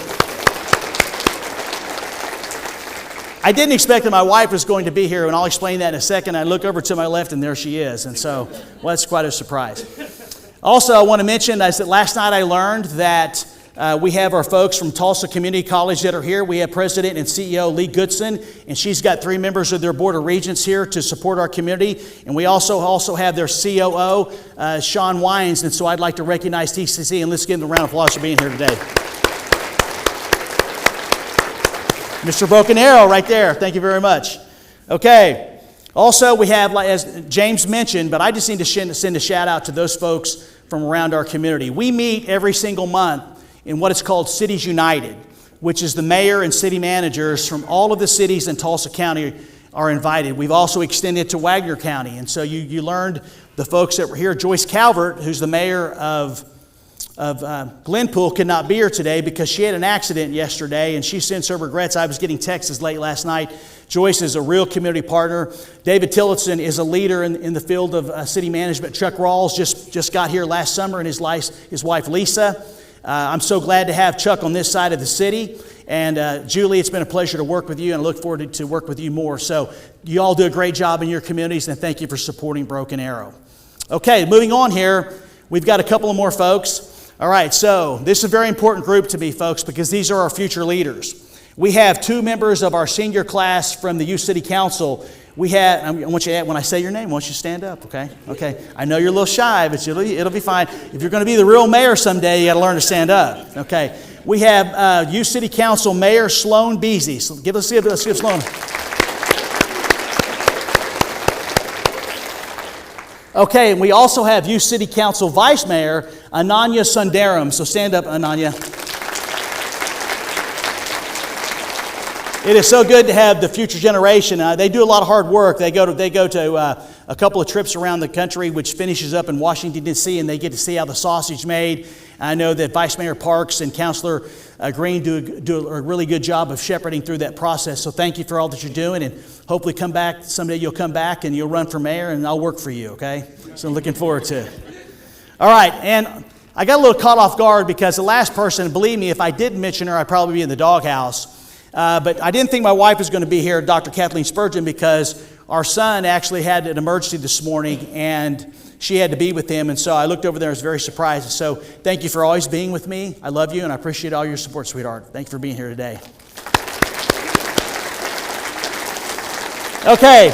I didn't expect that my wife was going to be here, and I'll explain that in a second. I look over to my left, and there she is. And so, well, that's quite a surprise. Also, I want to mention that last night I learned that we have our folks from Tulsa Community College that are here. We have President and CEO Lee Goodson, and she's got 3 members of their Board of Regents here to support our community. And we also have their COO, Sean Wines. And so I'd like to recognize TCC, and let's give them a round of applause for being here today. Mr. Broken Arrow right there. Thank you very much. Okay. Also, we have, as James mentioned, but I just need to send a shout out to those folks from around our community. We meet every single month in what is called Cities United, which is the mayor and city managers from all of the cities in Tulsa County are invited. We've also extended to Wagner County. And so you learned the folks that were here. Joyce Calvert, who's the mayor of Glenpool, could not be here today because she had an accident yesterday, and she sends her regrets. I was getting texts late last night. Joyce is a real community partner. David Tillotson is a leader in the field of city management. Chuck Rawls just got here last summer, and his wife Lisa. I'm so glad to have Chuck on this side of the city. And Julie, it's been a pleasure to work with you, and I look forward to work with you more. So you all do a great job in your communities, and thank you for supporting Broken Arrow. Okay, moving on here, we've got a couple of more folks. All right, so this is a very important group to me, folks, because these are our future leaders. We have 2 members of our senior class from the U City Council. I want you to, when I say your name, I want you to stand up, okay? Okay. I know you're a little shy, but it'll be fine. If you're going to be the real mayor someday, you got to learn to stand up, okay? We have U City Council Mayor Sloan Beasy. So let's give Sloan. Okay, and we also have U City Council Vice Mayor Ananya Sundaram. So stand up, Ananya. It is so good to have the future generation. They do a lot of hard work. They go to a couple of trips around the country, which finishes up in Washington, D.C., and they get to see how the sausage is made. I know that Vice Mayor Parks and Councilor Green do a really good job of shepherding through that process. So thank you for all that you're doing, and hopefully come back someday. You'll come back and you'll run for mayor, and I'll work for you. Okay? So I'm looking forward to it. All right, and I got a little caught off guard because the last person, believe me, if I didn't mention her, I'd probably be in the doghouse. But I didn't think my wife was going to be here, Dr. Kathleen Spurgeon, because our son actually had an emergency this morning and she had to be with him. And so I looked over there and was very surprised. So thank you for always being with me. I love you and I appreciate all your support, sweetheart. Thank you for being here today. Okay,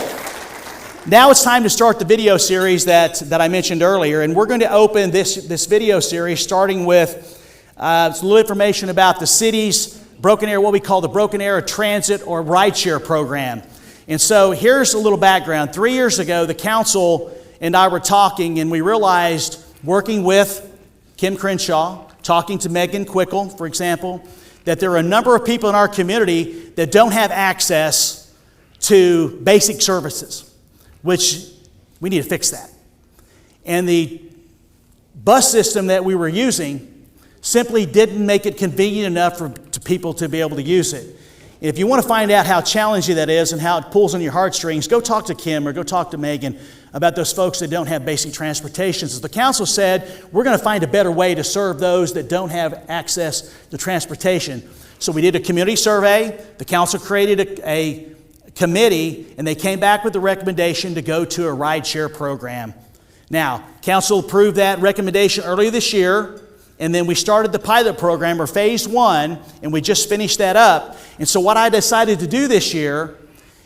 now it's time to start the video series that I mentioned earlier. And we're going to open this video series starting with some little information about the city's Broken Arrow, what we call the Broken Arrow Transit or Rideshare Program. And so here's a little background. 3 years ago, the council and I were talking, and we realized, working with Kim Crenshaw, talking to Megan Quickle, for example, that there are a number of people in our community that don't have access to basic services, which we need to fix that. And the bus system that we were using simply didn't make it convenient enough for people to be able to use it. If you want to find out how challenging that is and how it pulls on your heartstrings, go talk to Kim or go talk to Megan about those folks that don't have basic transportation. So the council said, we're going to find a better way to serve those that don't have access to transportation. So we did a community survey. The council created a committee, and they came back with the recommendation to go to a rideshare program. Now, council approved that recommendation earlier this year. And then we started the pilot program, or phase 1, and we just finished that up. And so what I decided to do this year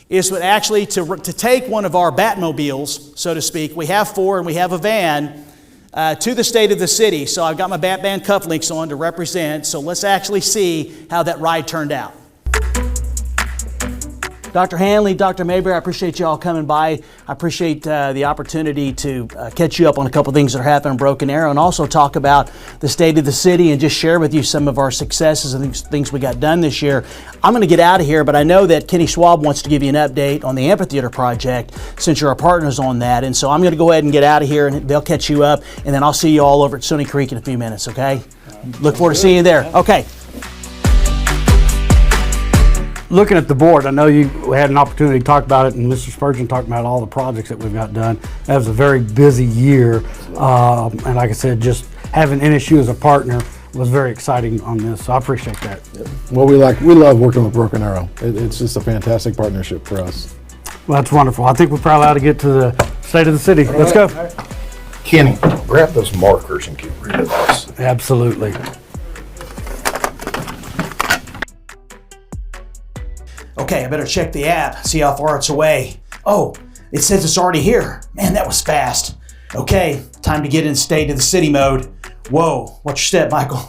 is actually to take one of our Batmobiles, so to speak. We have 4 and we have a van to the state of the city. So I've got my Batman cufflinks on to represent. So let's actually see how that ride turned out. Dr. Hanley, Dr. Mayberry, I appreciate you all coming by. I appreciate the opportunity to catch you up on a couple things that are happening in Broken Arrow and also talk about the state of the city and just share with you some of our successes and things we got done this year. I'm going to get out of here, but I know that Kenny Schwab wants to give you an update on the Amphitheater project since you're our partners on that. And so I'm going to go ahead and get out of here and they'll catch you up, and then I'll see you all over at Stony Creek in a few minutes, okay? Look forward to seeing you there. Okay. Looking at the board, I know you had an opportunity to talk about it, and Mr. Spurgeon talked about all the projects that we've got done. That was a very busy year, and like I said, just having NSU as a partner was very exciting on this, so I appreciate that. Well, we love working with Broken Arrow. It's just a fantastic partnership for us. Well, that's wonderful. I think we're probably allowed to get to the state of the city. Let's go. Kenny, grab those markers and get rid of those. Absolutely. Okay, I better check the app, see how far it's away. Oh, it says it's already here. Man, that was fast. Okay, time to get in state of the city mode. Whoa, watch your step, Michael.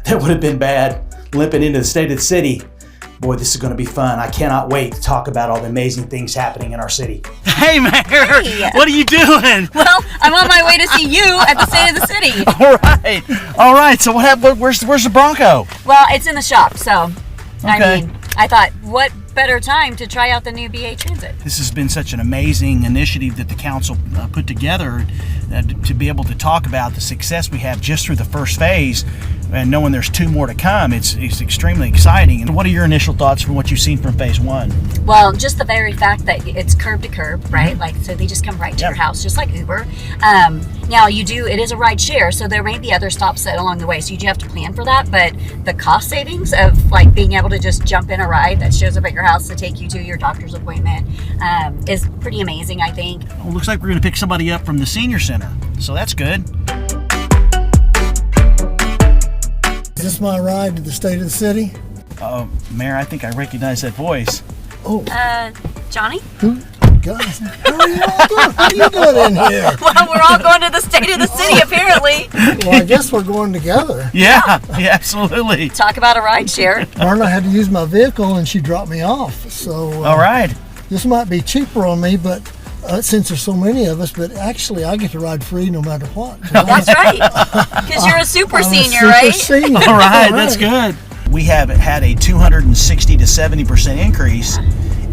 That would have been bad, limping into the state of the city. Boy, this is going to be fun. I cannot wait to talk about all the amazing things happening in our city. Hey, Mayor, hey. What are you doing? Well, I'm on my way to see you at the state of the city. All right. So what happened? Where's the Bronco? Well, it's in the shop, so okay. I mean, I thought, what better time to try out the new BA Transit? This has been such an amazing initiative that the council put together to be able to talk about the success we have just through the first phase, and knowing there's 2 more to come. It's extremely exciting. And what are your initial thoughts from what you've seen from phase 1? Well, just the very fact that it's curb to curb, right? Like, so they just come right to your house, just like Uber. Now it is a ride share, so there may be other stops along the way, so you do have to plan for that. But the cost savings of like being able to just jump in a ride that shows up at your house to take you to your doctor's appointment is pretty amazing, I think. Well, looks like we're going to pick somebody up from the senior center, so that's good. Is this my ride to the state of the city? Mayor, I think I recognize that voice. Oh. Johnny? Who? gosh, how are you all doing? How are you doing in here? Well, we're all going to the state of the city, apparently. Well, I guess we're going together. Yeah, absolutely. Talk about a ride share. Marla had to use my vehicle and she dropped me off. So All right. this might be cheaper on me, but since there's so many of us, but actually I get to ride free no matter what. That's right. Because you're a super I'm a senior, super right? senior. All right, that's good. We have had a 260 to 70% increase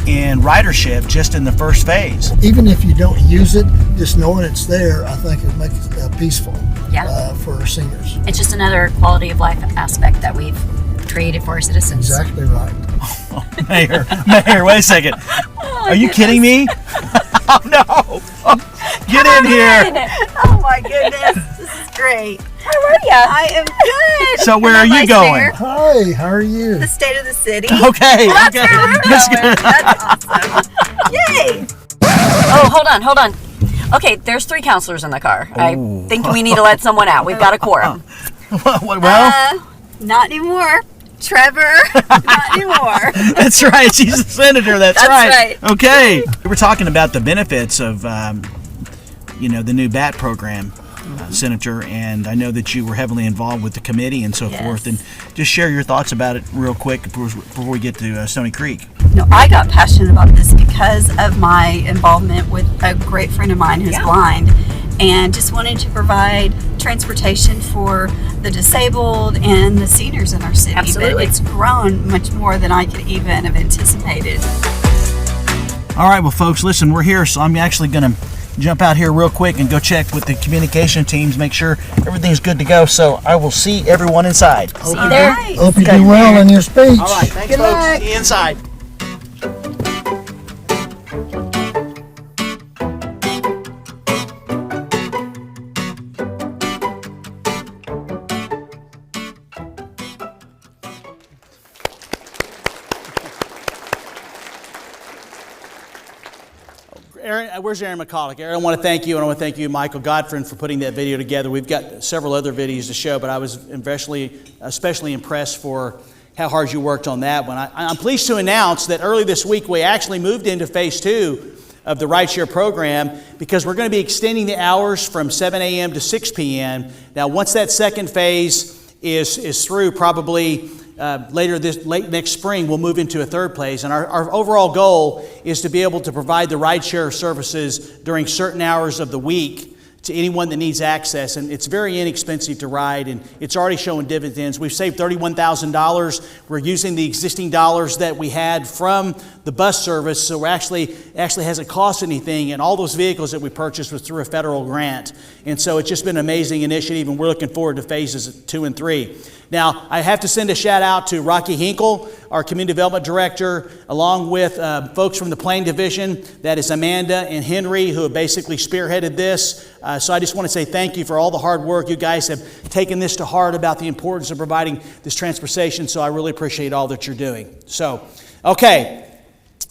in ridership just in the first phase. Even if you don't use it, just knowing it's there, I think it makes it peaceful Yeah. for our seniors. It's just another quality of life aspect that we've created for our citizens. Exactly right. Mayor, wait a second. Are you kidding me? Oh, no. Get in here. Oh my goodness, this is great. How are you? I am good. So where are you Vice going? Mayor, Hi, how are you? the state of the city. Okay. That's okay. where we're That's going. good. That's awesome. Yay. Oh, hold on. Okay, there's 3 counselors in the car. I think we need to let someone out. We've got a quorum. Well, Not anymore. Trevor, not anymore. that's right. She's a senator. That's right. Okay. We were talking about the benefits of, the new BAT program, Senator, and I know that you were heavily involved with the committee and so forth. And just share your thoughts about it real quick before we get to Stony Creek. No, I got passionate about this because of my involvement with a great friend of mine who's blind, and just wanted to provide transportation for the disabled and the seniors in our city. Absolutely. But it's grown much more than I could even have anticipated. All right, well, folks, listen, we're here, so I'm actually going to jump out here real quick and go check with the communication teams, make sure everything's good to go. So I will see everyone inside. See you there. Hope you do well in your speech. All right, thanks, folks. See you inside. Aaron, where's Aaron McCulloch? Aaron, I want to thank you, and I want to thank you, Michael Godfrey, for putting that video together. We've got several other videos to show, but I was especially impressed for how hard you worked on that one. I'm pleased to announce that early this week we actually moved into phase 2 of the rideshare program, because we're going to be extending the hours from 7 a.m. to 6 p.m. Now, once that second phase is through, probably late next spring, we'll move into a third phase. And our overall goal is to be able to provide the rideshare services during certain hours of the week to anyone that needs access. And it's very inexpensive to ride, and it's already showing dividends. We've saved $31,000. We're using the existing dollars that we had from the bus service, so we're actually hasn't cost anything, and all those vehicles that we purchased was through a federal grant. And so it's just been an amazing initiative, and we're looking forward to phases 2 and 3. Now, I have to send a shout out to Rocky Hinkle, our Community Development Director, along with folks from the Plain Division. That is Amanda and Henry, who have basically spearheaded this. So I just want to say thank you for all the hard work. You guys have taken this to heart about the importance of providing this transportation, so I really appreciate all that you're doing. So, okay.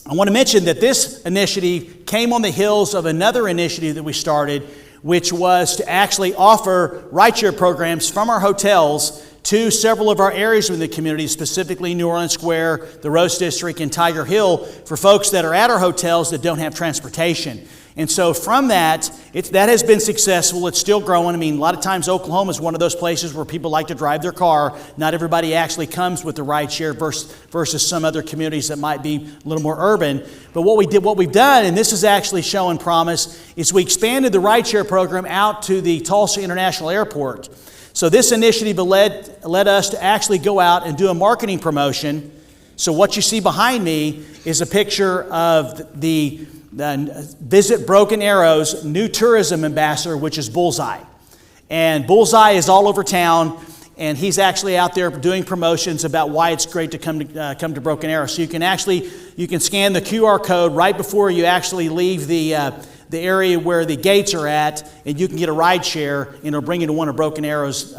I want to mention that this initiative came on the heels of another initiative that we started, which was to actually offer rideshare programs from our hotels to several of our areas in the community, specifically New Orleans Square, the Rose District, and Tiger Hill, for folks that are at our hotels that don't have transportation. And so from that has been successful. It's still growing. I mean, a lot of times Oklahoma is one of those places where people like to drive their car. Not everybody actually comes with the rideshare versus some other communities that might be a little more urban. But what we've done, and this is actually showing promise, is we expanded the rideshare program out to the Tulsa International Airport. So this initiative led us to actually go out and do a marketing promotion. So what you see behind me is a picture of the Visit Broken Arrow's new tourism ambassador, which is Bullseye. And Bullseye is all over town, and he's actually out there doing promotions about why it's great to come to Broken Arrow. So you can scan the QR code right before you actually leave the area where the gates are at, and you can get a ride share, and it'll bring you to one of Broken Arrow's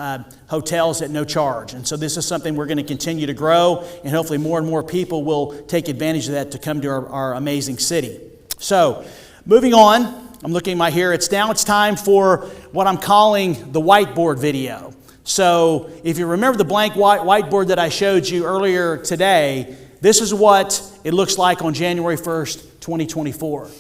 hotels at no charge. And so this is something we're going to continue to grow, and hopefully more and more people will take advantage of that to come to our amazing city. So moving on, I'm looking at my here. It's time for what I'm calling the whiteboard video. So if you remember the blank whiteboard that I showed you earlier today, this is what it looks like on January 1st, 2024.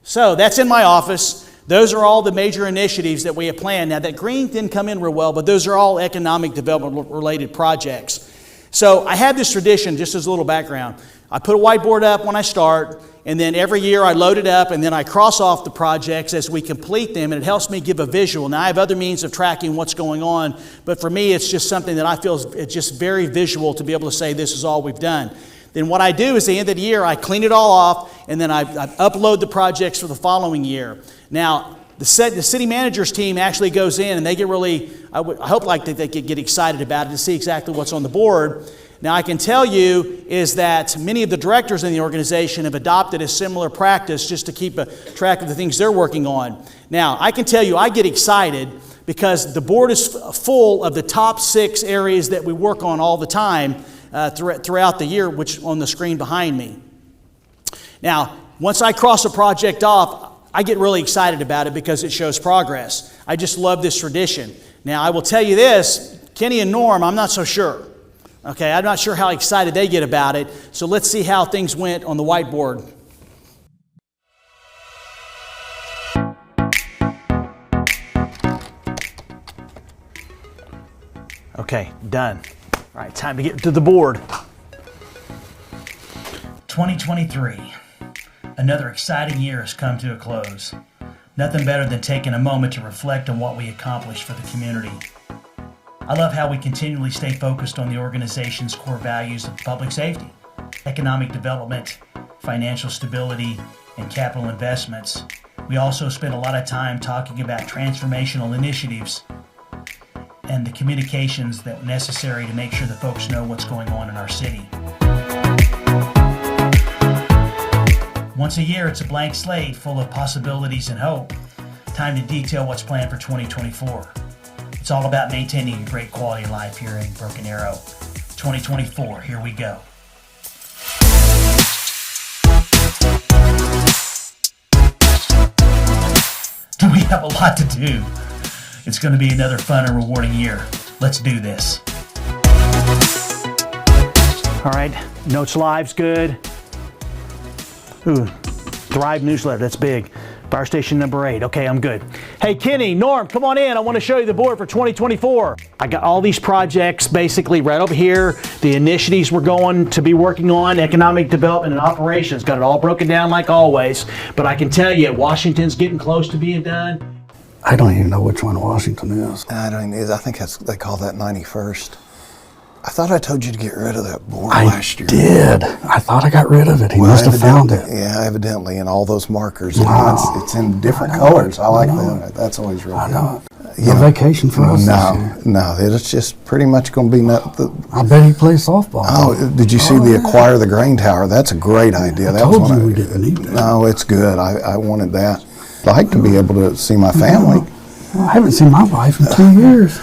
So that's in my office. Those are all the major initiatives that we have planned. Now, that green didn't come in real well, but those are all economic development related projects. So I have this tradition, just as a little background. I put a whiteboard up when I start, and then every year I load it up, and then I cross off the projects as we complete them, and it helps me give a visual. Now, I have other means of tracking what's going on, but for me, it's just something that I feel it's just very visual to be able to say this is all we've done. Then what I do is at the end of the year, I clean it all off, and then I upload the projects for the following year. Now, the city manager's team actually goes in, and they get really, I hope like that they could get excited about it to see exactly what's on the board. Now, I can tell you is that many of the directors in the organization have adopted a similar practice just to keep a track of the things they're working on. Now, I can tell you I get excited because the board is full of the top 6 areas that we work on all the time throughout the year, which on the screen behind me. Now, once I cross a project off, I get really excited about it because it shows progress. I just love this tradition. Now, I will tell you this, Kenny and Norm, I'm not so sure. Okay, I'm not sure how excited they get about it. So let's see how things went on the whiteboard. Okay, done. All right, time to get to the board. 2023. Another exciting year has come to a close. Nothing better than taking a moment to reflect on what we accomplished for the community. I love how we continually stay focused on the organization's core values of public safety, economic development, financial stability, and capital investments. We also spend a lot of time talking about transformational initiatives and the communications that are necessary to make sure the folks know what's going on in our city. Once a year, it's a blank slate full of possibilities and hope. Time to detail what's planned for 2024. It's all about maintaining a great quality of life here in Broken Arrow. 2024, here we go. We have a lot to do. It's going to be another fun and rewarding year. Let's do this. All right, Notes Live's good. Ooh, Thrive newsletter, that's big. Fire station number 8. Okay, I'm good. Hey, Kenny, Norm, come on in. I want to show you the board for 2024. I got all these projects basically right over here. The initiatives we're going to be working on, economic development and operations. Got it all broken down like always. But I can tell you, Washington's getting close to being done. I don't even know which one Washington is. I don't either. I think they call that 91st. I thought I told you to get rid of that board I last year. did. I thought I got rid of it. He must have found it. Yeah, evidently, and all those markers. It's in different colors. I like that. That's always really good. I know. No vacation for us this year. No, it's just pretty much going to be I bet he plays softball. Oh, did you see the Acquire the Grain Tower? That's a great idea. I told you we didn't need that. No, it's good. I wanted that. I'd like to be able to see my family. Well, I haven't seen my wife in 2 years.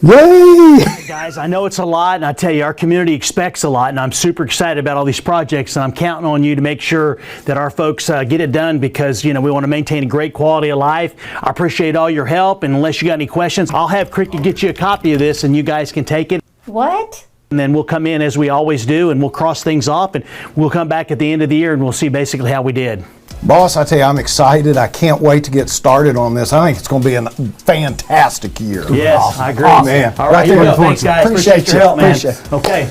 Yay! Hey guys, I know it's a lot, and I tell you, our community expects a lot, and I'm super excited about all these projects, and I'm counting on you to make sure that our folks get it done because, we want to maintain a great quality of life. I appreciate all your help, and unless you got any questions, I'll have Cricket get you a copy of this, and you guys can take it. What? And then we'll come in as we always do, and we'll cross things off, and we'll come back at the end of the year, and we'll see basically how we did. Boss, I tell you, I'm excited. I can't wait to get started on this. I think it's going to be a fantastic year. Yes, Awesome. I agree. Awesome. Man. All right, here we go. Thanks, guys. Appreciate your help, man. Appreciate it. Okay.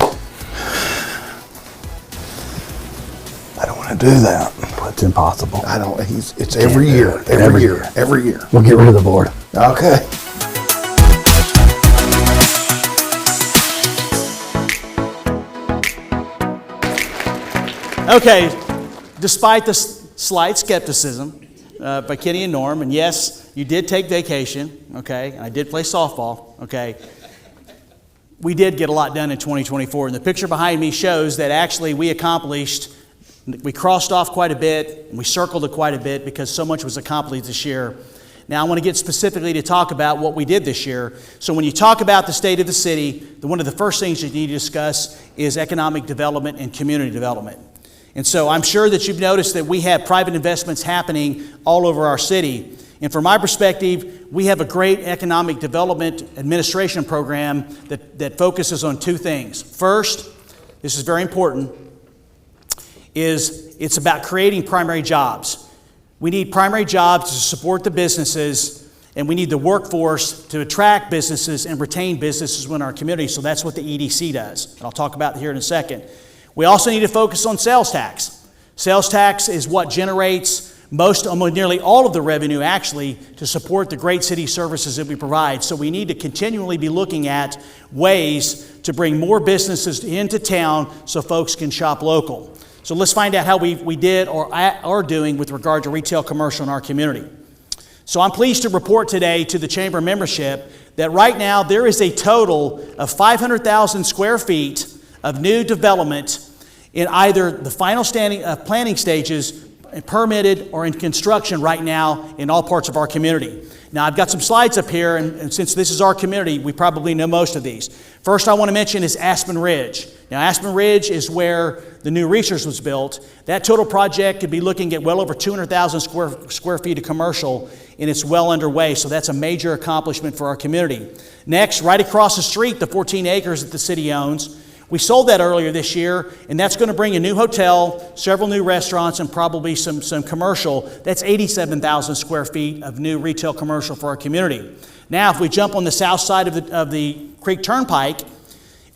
I don't want to do that. It's impossible. I don't. It's every year. Every year. We'll get rid of the board. Okay. Okay, despite the slight skepticism by Kenny and Norm, and yes, you did take vacation, okay, and I did play softball, okay, we did get a lot done in 2024, and the picture behind me shows that actually we crossed off quite a bit, and we circled it quite a bit because so much was accomplished this year. Now I want to get specifically to talk about what we did this year. So when you talk about the state of the city, one of the first things you need to discuss is economic development and community development. And so I'm sure that you've noticed that we have private investments happening all over our city. And from my perspective, we have a great economic development administration program that focuses on 2 things. First, this is very important, is it's about creating primary jobs. We need primary jobs to support the businesses, and we need the workforce to attract businesses and retain businesses within our community. So that's what the EDC does, and I'll talk about it here in a second. We also need to focus on sales tax. Sales tax is what generates nearly all of the revenue actually to support the great city services that we provide. So we need to continually be looking at ways to bring more businesses into town so folks can shop local. So let's find out how we did or are doing with regard to retail commercial in our community. So I'm pleased to report today to the Chamber membership that right now there is a total of 500,000 square feet of new development in either the final planning stages, permitted, or in construction right now in all parts of our community. Now, I've got some slides up here, and since this is our community, we probably know most of these. First I want to mention is Aspen Ridge. Now, Aspen Ridge is where the new research was built. That total project could be looking at well over 200,000 square feet of commercial, and it's well underway, so that's a major accomplishment for our community. Next, right across the street, the 14 acres that the city owns, we sold that earlier this year, and that's going to bring a new hotel, several new restaurants, and probably some commercial. That's 87,000 square feet of new retail commercial for our community. Now, if we jump on the south side of the Creek Turnpike,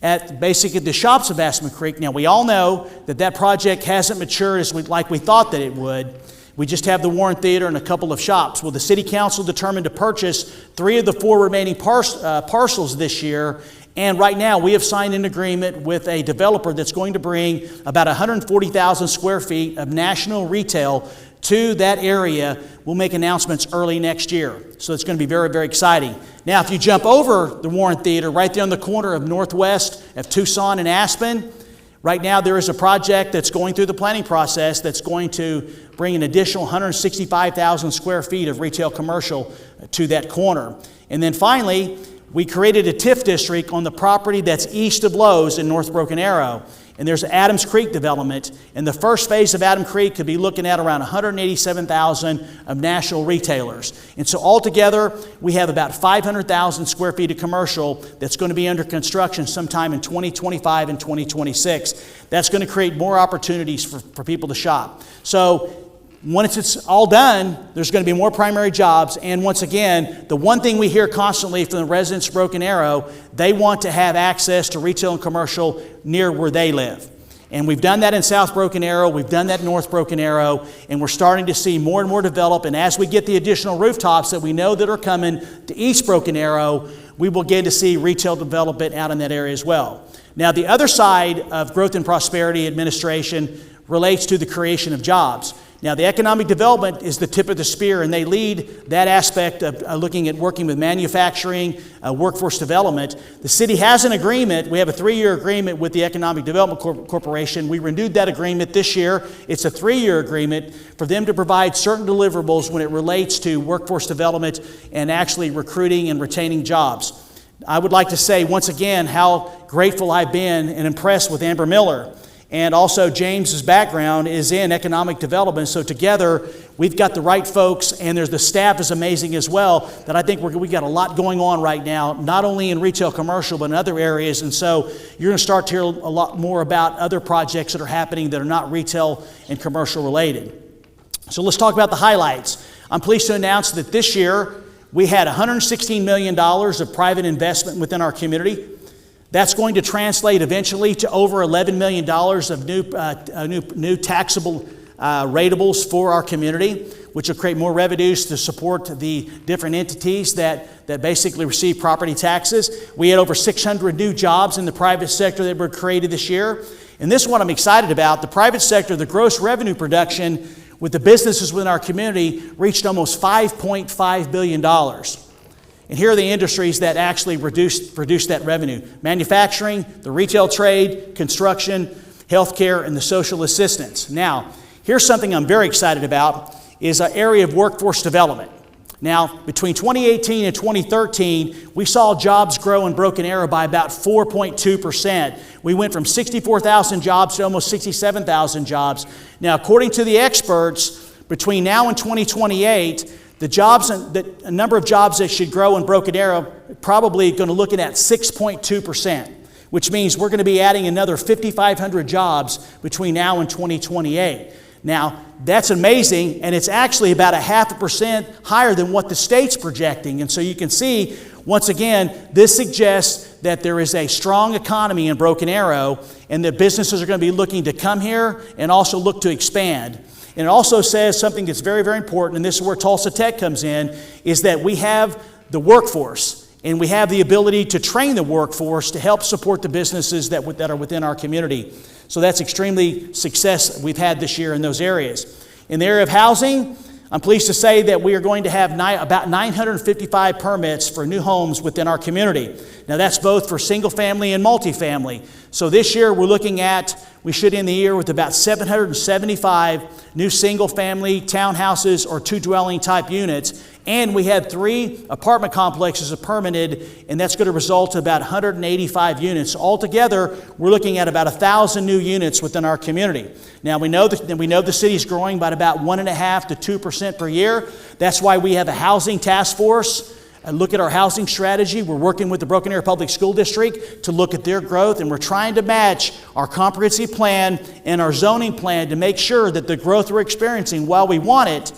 at basically the shops of Aspen Creek, now we all know that project hasn't matured like we thought that it would. We just have the Warren Theater and a couple of shops. Well, the City Council determined to purchase 3 of the 4 remaining parcels this year. And right now, we have signed an agreement with a developer that's going to bring about 140,000 square feet of national retail to that area. We'll make announcements early next year. So it's going to be very, very exciting. Now, if you jump over the Warren Theater, right there on the corner of northwest of Tucson and Aspen, right now there is a project that's going through the planning process that's going to bring an additional 165,000 square feet of retail commercial to that corner. And then finally, we created a TIF district on the property that's east of Lowe's in North Broken Arrow. And there's Adams Creek development. And the first phase of Adams Creek could be looking at around 187,000 of national retailers. And so altogether, we have about 500,000 square feet of commercial that's going to be under construction sometime in 2025 and 2026. That's going to create more opportunities for people to shop. So once it's all done, there's going to be more primary jobs. And once again, the one thing we hear constantly from the residents of Broken Arrow, they want to have access to retail and commercial near where they live. And we've done that in South Broken Arrow, we've done that in North Broken Arrow, and we're starting to see more and more develop. And as we get the additional rooftops that we know that are coming to East Broken Arrow, we will get to see retail development out in that area as well. Now, the other side of Growth and Prosperity Administration relates to the creation of jobs. Now, the economic development is the tip of the spear, and they lead that aspect of looking at working with manufacturing, workforce development. The city has an agreement. We have a 3-year agreement with the Economic Development Corporation. We renewed that agreement this year. It's a 3-year agreement for them to provide certain deliverables when it relates to workforce development and actually recruiting and retaining jobs. I would like to say once again how grateful I've been and impressed with Amber Miller. And also James's background is in economic development. So together, we've got the right folks, and the staff is amazing as well, that I think we've got a lot going on right now, not only in retail commercial, but in other areas. And so you're going to start to hear a lot more about other projects that are happening that are not retail and commercial related. So let's talk about the highlights. I'm pleased to announce that this year, we had $116 million of private investment within our community. That's going to translate eventually to over $11 million of new taxable ratables for our community, which will create more revenues to support the different entities that basically receive property taxes. We had over 600 new jobs in the private sector that were created this year. And this is what I'm excited about. The private sector, the gross revenue production with the businesses within our community reached almost $5.5 billion. And here are the industries that actually produce that revenue: manufacturing, the retail trade, construction, healthcare, and the social assistance. Now, here's something I'm very excited about, is an area of workforce development. Now, between 2018 and 2013, we saw jobs grow in Broken Arrow by about 4.2%. We went from 64,000 jobs to almost 67,000 jobs. Now, according to the experts, between now and 2028, the number of jobs that should grow in Broken Arrow probably going to look at 6.2%, which means we're going to be adding another 5,500 jobs between now and 2028. Now, that's amazing, and it's actually about 0.5% higher than what the state's projecting. And so you can see, once again, this suggests that there is a strong economy in Broken Arrow, and that businesses are going to be looking to come here and also look to expand. And it also says something that's very, very important, and this is where Tulsa Tech comes in, is that we have the workforce, and we have the ability to train the workforce to help support the businesses that are within our community. So that's extremely success we've had this year in those areas. In the area of housing, I'm pleased to say that we are going to have about 955 permits for new homes within our community. Now that's both for single family and multifamily. So this year we should end the year with about 775 new single family townhouses or 2-dwelling type units. And we had 3 apartment complexes permitted, and that's going to result in about 185 units. Altogether, we're looking at about 1,000 new units within our community. Now, we know the city is growing by about 1.5% to 2% per year. That's why we have a housing task force. Look at our housing strategy. We're working with the Broken Arrow Public School District to look at their growth, and we're trying to match our comprehensive plan and our zoning plan to make sure that the growth we're experiencing, while we want it,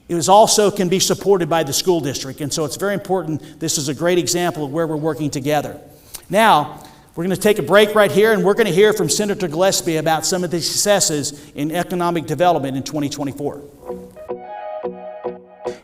it also can be supported by the school district. And so it's very important. This is a great example of where we're working together. Now, we're going to take a break right here, and we're going to hear from Senator Gillespie about some of the successes in economic development in 2024.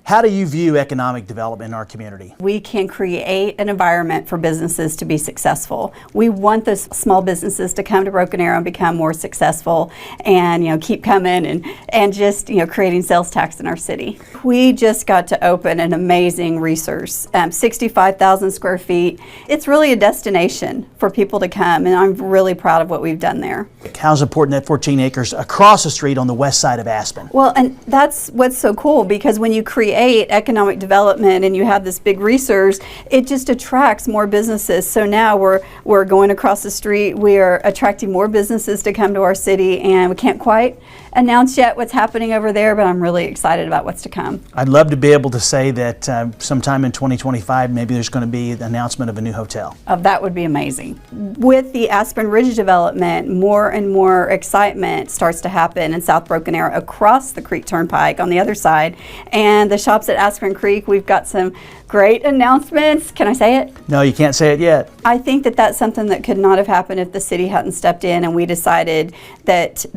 How do you view economic development in our community? We can create an environment for businesses to be successful. We want those small businesses to come to Broken Arrow and become more successful, and keep coming and just creating sales tax in our city. We just got to open an amazing resource, 65,000 square feet. It's really a destination for people to come, and I'm really proud of what we've done there. How's important that 14 acres across the street on the west side of Aspen? Well, and that's what's so cool, because when you create economic development and you have this big resource, it just attracts more businesses. So now we're going across the street, we're attracting more businesses to come to our city, and we can't quite announce yet what's happening over there, but I'm really excited about what's to come. I'd love to be able to say that sometime in 2025, maybe there's going to be the announcement of a new hotel. That would be amazing. With the Aspen Ridge development, more and more excitement starts to happen in South Broken Arrow across the Creek Turnpike on the other side. And the shops at Aspen Creek, we've got some great announcements. Can I say it? No, you can't say it yet. I think that that's something that could not have happened if the city hadn't stepped in, and we decided that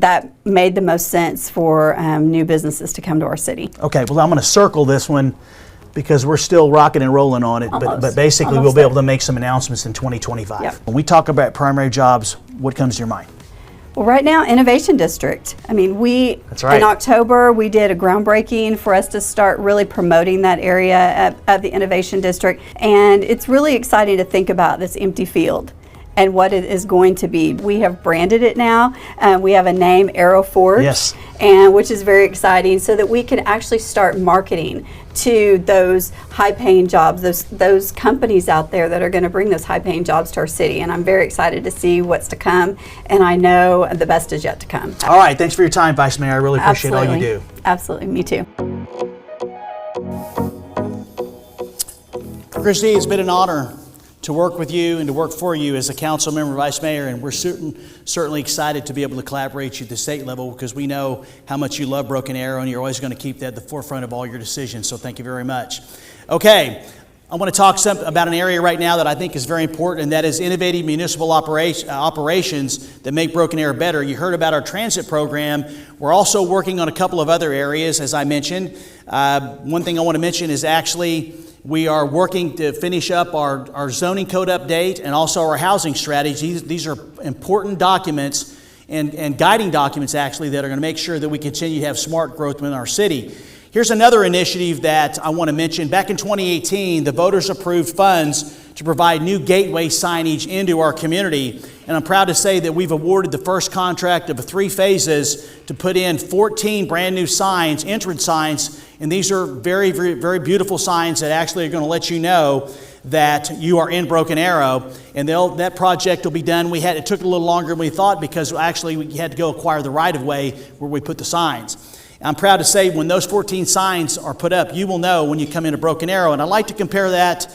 made the most sense for new businesses to come to our city. Okay, well, I'm going to circle this one because we're still rocking and rolling on it, but basically we'll be able to make some announcements in 2025. Yep. When we talk about primary jobs, what comes to your mind? Well, right now, Innovation District. I mean, That's right. In October, we did a groundbreaking for us to start really promoting that area of the Innovation District. And it's really exciting to think about this empty field and what it is going to be. We have branded it now. We have a name, Arrow Forge, Yes. and which is very exciting, so that we can actually start marketing to those high-paying jobs, those companies out there that are going to bring those high-paying jobs to our city. And I'm very excited to see what's to come, and I know the best is yet to come. All right, thanks for your time, Vice Mayor. I really appreciate all you do. Absolutely, me too. Christy, it's been an honor to work with you and to work for you as a council member, vice mayor, and we're certainly excited to be able to collaborate you at the state level, because we know how much you love Broken Arrow and you're always going to keep that at the forefront of all your decisions, so thank you very much. Okay, I want to talk about an area right now that I think is very important, and that is innovative municipal operations that make Broken Arrow better. You heard about our transit program. We're also working on a couple of other areas, as I mentioned. One thing I want to mention is actually we are working to finish up our zoning code update and also our housing strategy. These are important documents and guiding documents, actually, that are going to make sure that we continue to have smart growth within our city. Here's another initiative that I want to mention. Back in 2018, the voters approved funds to provide new gateway signage into our community. And I'm proud to say that we've awarded the first contract of 3 phases to put in 14 brand new signs, entrance signs. And these are very, very, very beautiful signs that actually are going to let you know that you are in Broken Arrow. And that project will be done. It took a little longer than we thought, because actually we had to go acquire the right-of-way where we put the signs. I'm proud to say when those 14 signs are put up, you will know when you come into Broken Arrow. And I like to compare that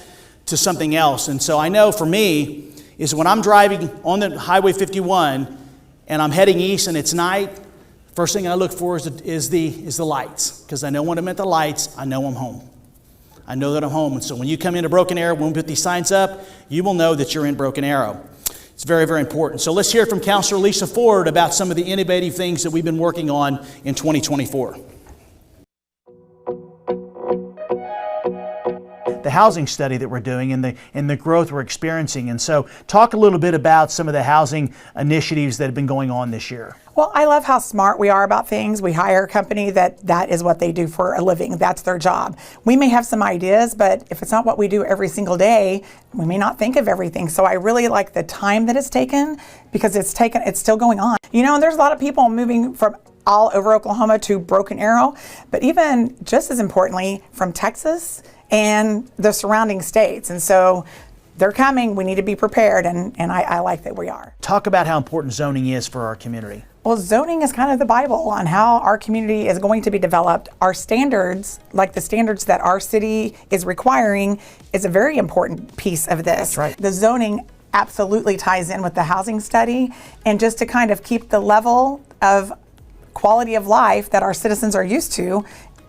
to something else. And so I know for me is when I'm driving on the Highway 51 and I'm heading east and it's night, First thing I look for is the lights, because I know when I'm at the lights, I know I'm home. I know that I'm home. And so when you come into Broken Arrow, when we put these signs up, you will know that you're in Broken Arrow. It's very, very important. So let's hear from Councilor Lisa Ford about some of the innovative things that we've been working on in 2024. The housing study that we're doing and the growth we're experiencing. And so talk a little bit about some of the housing initiatives that have been going on this year. Well, I love how smart we are about things. We hire a company that is what they do for a living. That's their job. We may have some ideas, but if it's not what we do every single day, we may not think of everything. So I really like the time that it's taken, because it's still going on. You know, and there's a lot of people moving from all over Oklahoma to Broken Arrow, but even just as importantly, from Texas and the surrounding states. And so they're coming. We need to be prepared, and I like that we are. Talk about how important zoning is for our community. Well, zoning is kind of the Bible on how our community is going to be developed. Our standards, like the standards that our city is requiring, is a very important piece of this. That's right. The zoning absolutely ties in with the housing study, and just to kind of keep the level of quality of life that our citizens are used to,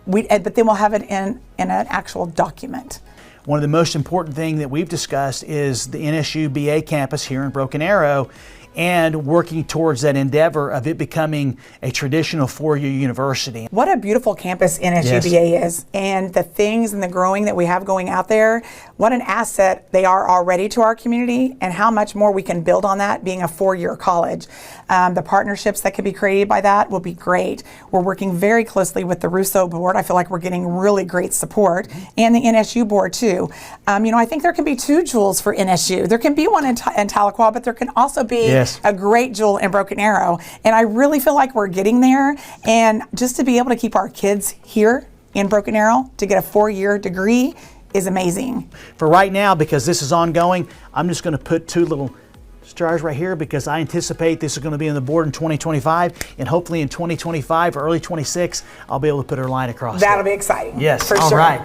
but then we'll have it in an actual document. One of the most important things that we've discussed is the NSU BA campus here in Broken Arrow, and working towards that endeavor of it becoming a traditional four-year university. What a beautiful campus NSUBA is, and the things and the growing that we have going out there, what an asset they are already to our community, and how much more we can build on that being a four-year college. The partnerships that could be created by that will be great. We're working very closely with the Russo board. I feel like we're getting really great support, and the NSU board too. You know, I think there can be two jewels for NSU. There can be one in Tahlequah, but there can also be a great jewel in Broken Arrow. And I really feel like we're getting there. And just to be able to keep our kids here in Broken Arrow to get a four-year degree is amazing. For right now, because this is ongoing, I'm just going to put two little stars right here, because I anticipate this is going to be on the board in 2025, and hopefully in 2025 or early 26, I'll be able to put her line across. That'll be exciting. Yes, for all sure. right.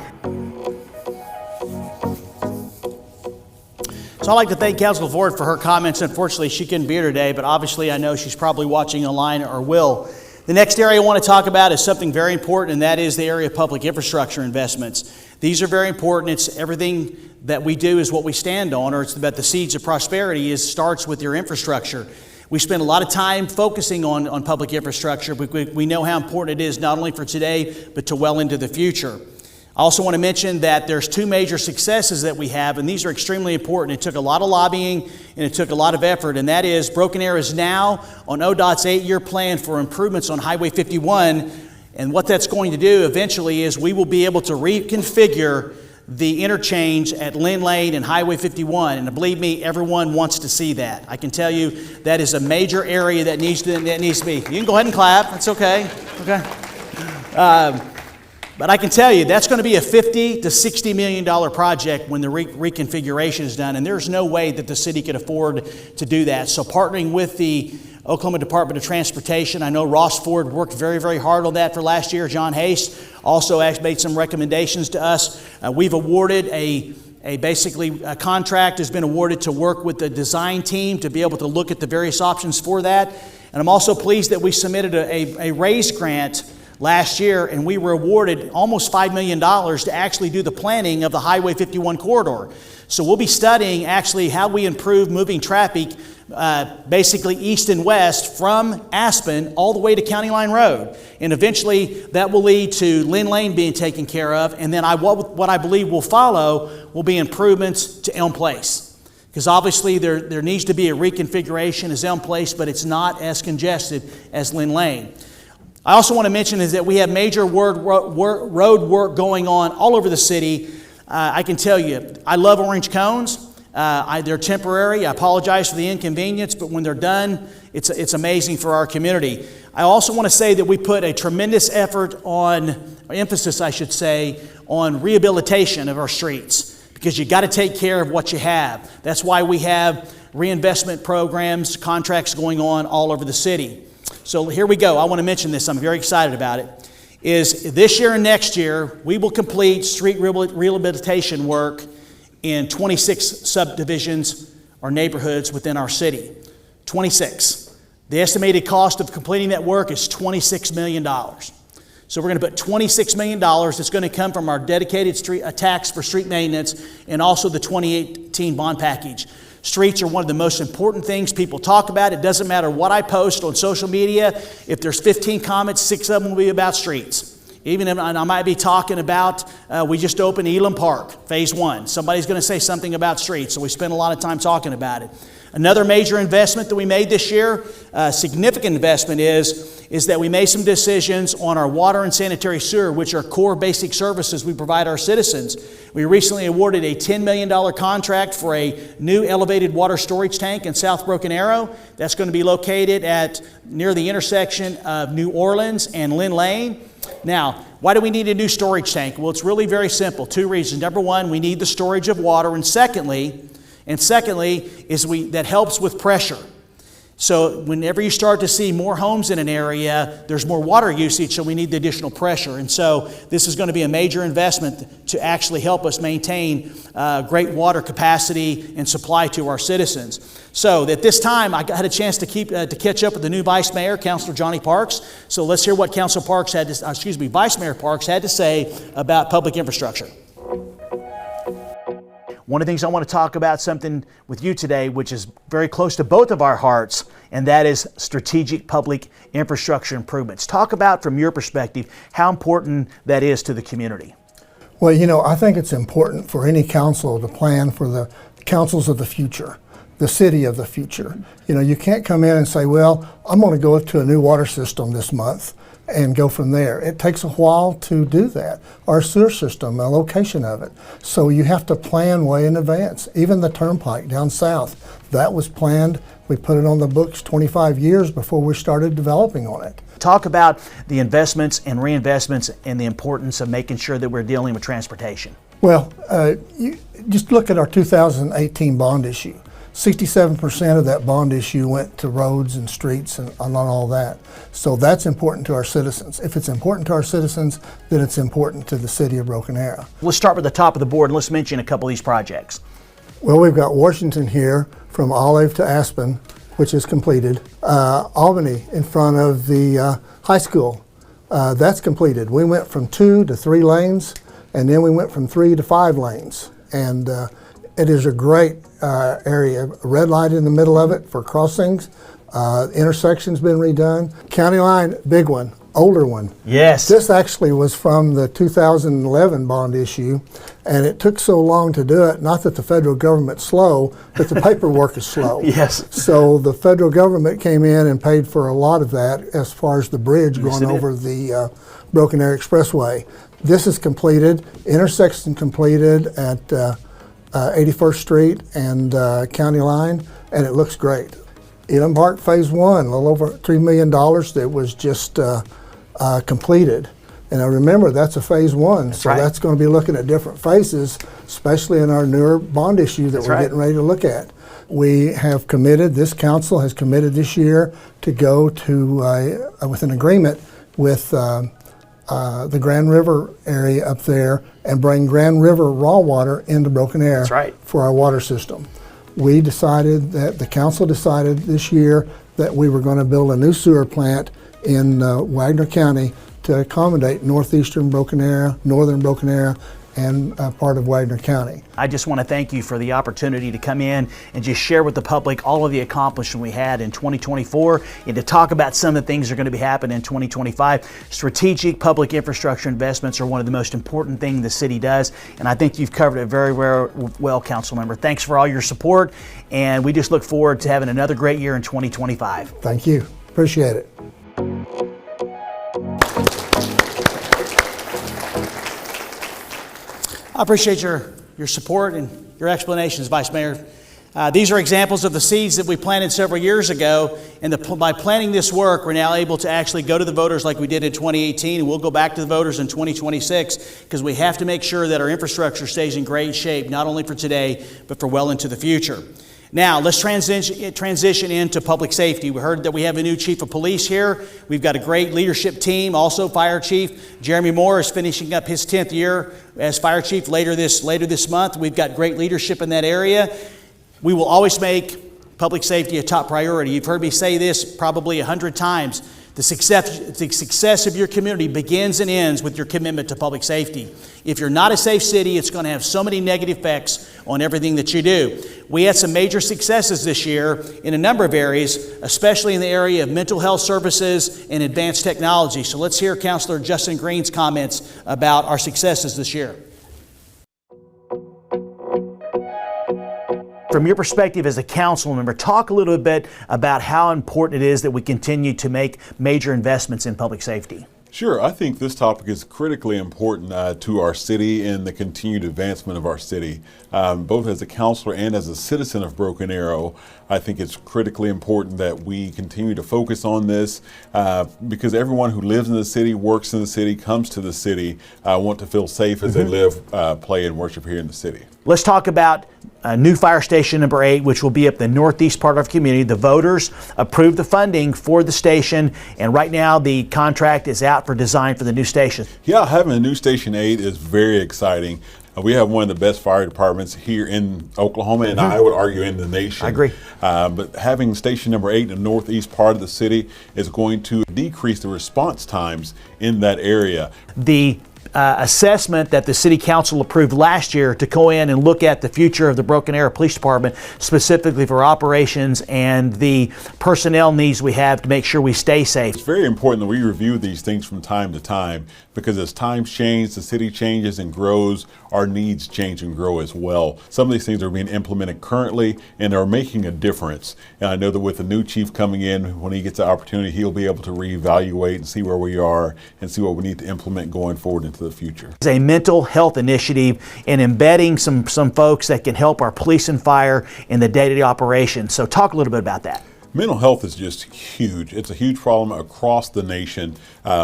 So I'd like to thank Councilor Ford for her comments. Unfortunately, she couldn't be here today, but obviously I know she's probably watching online or will. The next area I want to talk about is something very important, and that is the area of public infrastructure investments. These are very important. It's everything that we do is what we stand on, or it's about the seeds of prosperity starts with your infrastructure. We spend a lot of time focusing on public infrastructure, but we know how important it is not only for today, but to well into the future. I also want to mention that there's two major successes that we have, and these are extremely important. It took a lot of lobbying and it took a lot of effort, and that is Broken Arrow is now on ODOT's 8-year plan for improvements on Highway 51. And what that's going to do eventually is we will be able to reconfigure the interchange at Lynn Lane and Highway 51. And believe me, everyone wants to see that. I can tell you that is a major area that needs to be. You can go ahead and clap. That's okay. Okay. But I can tell you that's going to be a $50 to $60 million project when the reconfiguration is done, and there's no way that the city could afford to do that. So partnering with the Oklahoma Department of Transportation, I know Ross Ford worked very, very hard on that for last year. John Haste also made some recommendations to us. We've awarded basically a contract has been awarded to work with the design team to be able to look at the various options for that. And I'm also pleased that we submitted a RAISE grant last year, and we were awarded almost $5 million to actually do the planning of the Highway 51 corridor. So we'll be studying actually how we improve moving traffic basically east and west from Aspen all the way to County Line Road. And eventually that will lead to Lynn Lane being taken care of, and then what I believe will follow will be improvements to Elm Place. Because obviously there needs to be a reconfiguration as Elm Place, but it's not as congested as Lynn Lane. I also want to mention is that we have major road work going on all over the city. I can tell you, I love orange cones. They're temporary. I apologize for the inconvenience, but when they're done, it's amazing for our community. I also want to say that we put a tremendous emphasis, on rehabilitation of our streets, because you got to take care of what you have. That's why we have reinvestment programs, contracts going on all over the city. So here we go. I want to mention this. I'm very excited about it. Is this year and next year, we will complete street rehabilitation work in 26 subdivisions or neighborhoods within our city. 26. The estimated cost of completing that work is $26 million. So we're going to put $26 million that's going to come from our dedicated tax for street maintenance and also the 2018 bond package. Streets are one of the most important things people talk about. It doesn't matter what I post on social media. If there's 15 comments, 6 of them will be about streets. Even if I might be talking about, we just opened Elam Park, Phase 1. Somebody's going to say something about streets, so we spend a lot of time talking about it. Another major investment that we made this year, significant investment is that we made some decisions on our water and sanitary sewer, which are core basic services we provide our citizens. We recently awarded a $10 million contract for a new elevated water storage tank in South Broken Arrow. That's going to be located near the intersection of New Orleans and Lynn Lane. Now, why do we need a new storage tank? Well, it's really very simple. 2 reasons. Number one, we need the storage of water, and secondly, that helps with pressure. So whenever you start to see more homes in an area, there's more water usage, so we need the additional pressure. And so this is going to be a major investment to actually help us maintain great water capacity and supply to our citizens. So at this time, I had a chance to catch up with the new Vice Mayor, Councilor Johnny Parks. So let's hear what Vice Mayor Parks had to say about public infrastructure. One of the things I want to talk about something with you today, which is very close to both of our hearts, and that is strategic public infrastructure improvements. Talk about, from your perspective, how important that is to the community. Well, I think it's important for any council to plan for the councils of the future, the city of the future. You can't come in and say, well, I'm going to go to a new water system this month and go from there. It takes a while to do that. Our sewer system, a location of it. So you have to plan way in advance. Even the turnpike down south, that was planned. We put it on the books 25 years before we started developing on it. Talk about the investments and reinvestments and the importance of making sure that we're dealing with transportation. Well, you just look at our 2018 bond issue. 67% of that bond issue went to roads and streets and on all that. So that's important to our citizens. If it's important to our citizens, then it's important to the city of Broken Arrow. Let's start with the top of the board and let's mention a couple of these projects. Well, we've got Washington here from Olive to Aspen, which is completed. Albany in front of the high school, that's completed. We went from 2 to 3 lanes, and then we went from 3 to 5 lanes. And it is a great area. A red light in the middle of it for crossings. Intersection's been redone. County line, big one, older one. Yes. This actually was from the 2011 bond issue, and it took so long to do it, not that the federal government's slow, but the paperwork is slow. Yes. So the federal government came in and paid for a lot of that as far as the bridge going over the Broken Arrow Expressway. This is completed, intersection completed at 81st Street and County Line, and it looks great. Elam Park Phase 1, a little over $3 million that was just completed. And I remember that's a Phase 1, so right. That's going to be looking at different phases, especially in our newer bond issue that we're getting ready to look at. We have committed, this council has committed this year to go to, with an agreement with the Grand River area up there and bring Grand River raw water into Broken Arrow for our water system. We decided that, the council decided this year that we were going to build a new sewer plant in Wagner County to accommodate northeastern Broken Arrow, northern Broken Arrow, and part of Wagner County. I just want to thank you for the opportunity to come in and just share with the public all of the accomplishments we had in 2024 and to talk about some of the things that are going to be happening in 2025. Strategic public infrastructure investments are one of the most important things the city does, and I think you've covered it very, very well, Council Member. Thanks for all your support, and we just look forward to having another great year in 2025. Thank you. Appreciate it. I appreciate your support and your explanations, Vice Mayor. These are examples of the seeds that we planted several years ago, and by planning this work, we're now able to actually go to the voters like we did in 2018, and we'll go back to the voters in 2026 because we have to make sure that our infrastructure stays in great shape, not only for today, but for well into the future. Now, let's transition into public safety. We heard that we have a new chief of police here. We've got a great leadership team. Also, Fire Chief Jeremy Moore is finishing up his 10th year as Fire Chief later this month. We've got great leadership in that area. We will always make public safety a top priority. You've heard me say this probably 100 times. The success of your community begins and ends with your commitment to public safety. If you're not a safe city, it's going to have so many negative effects on everything that you do. We had some major successes this year in a number of areas, especially in the area of mental health services and advanced technology. So let's hear Councilor Justin Green's comments about our successes this year. From your perspective as a council member, talk a little bit about how important it is that we continue to make major investments in public safety. Sure. I think this topic is critically important to our city and the continued advancement of our city. Both as a councilor and as a citizen of Broken Arrow, I think it's critically important that we continue to focus on this because everyone who lives in the city, works in the city, comes to the city, want to feel safe as they live, play, and worship here in the city. Let's talk about new fire station number 8, which will be up the northeast part of our community. The voters approved the funding for the station, and right now the contract is out for design for the new station. Yeah, having a new Station 8 is very exciting. We have one of the best fire departments here in Oklahoma, and I would argue in the nation. I agree. But having station number 8 in the northeast part of the city is going to decrease the response times in that area. The assessment that the City Council approved last year to go in and look at the future of the Broken Arrow Police Department, specifically for operations and the personnel needs we have to make sure we stay safe. It's very important that we review these things from time to time because as times change, the city changes and grows, our needs change and grow as well. Some of these things are being implemented currently and are making a difference. And I know that with the new chief coming in, when he gets the opportunity, he'll be able to reevaluate and see where we are and see what we need to implement going forward into the future. It's a mental health initiative and embedding some folks that can help our police and fire in the day-to-day operations. So talk a little bit about that. Mental health is just huge. It's a huge problem across the nation.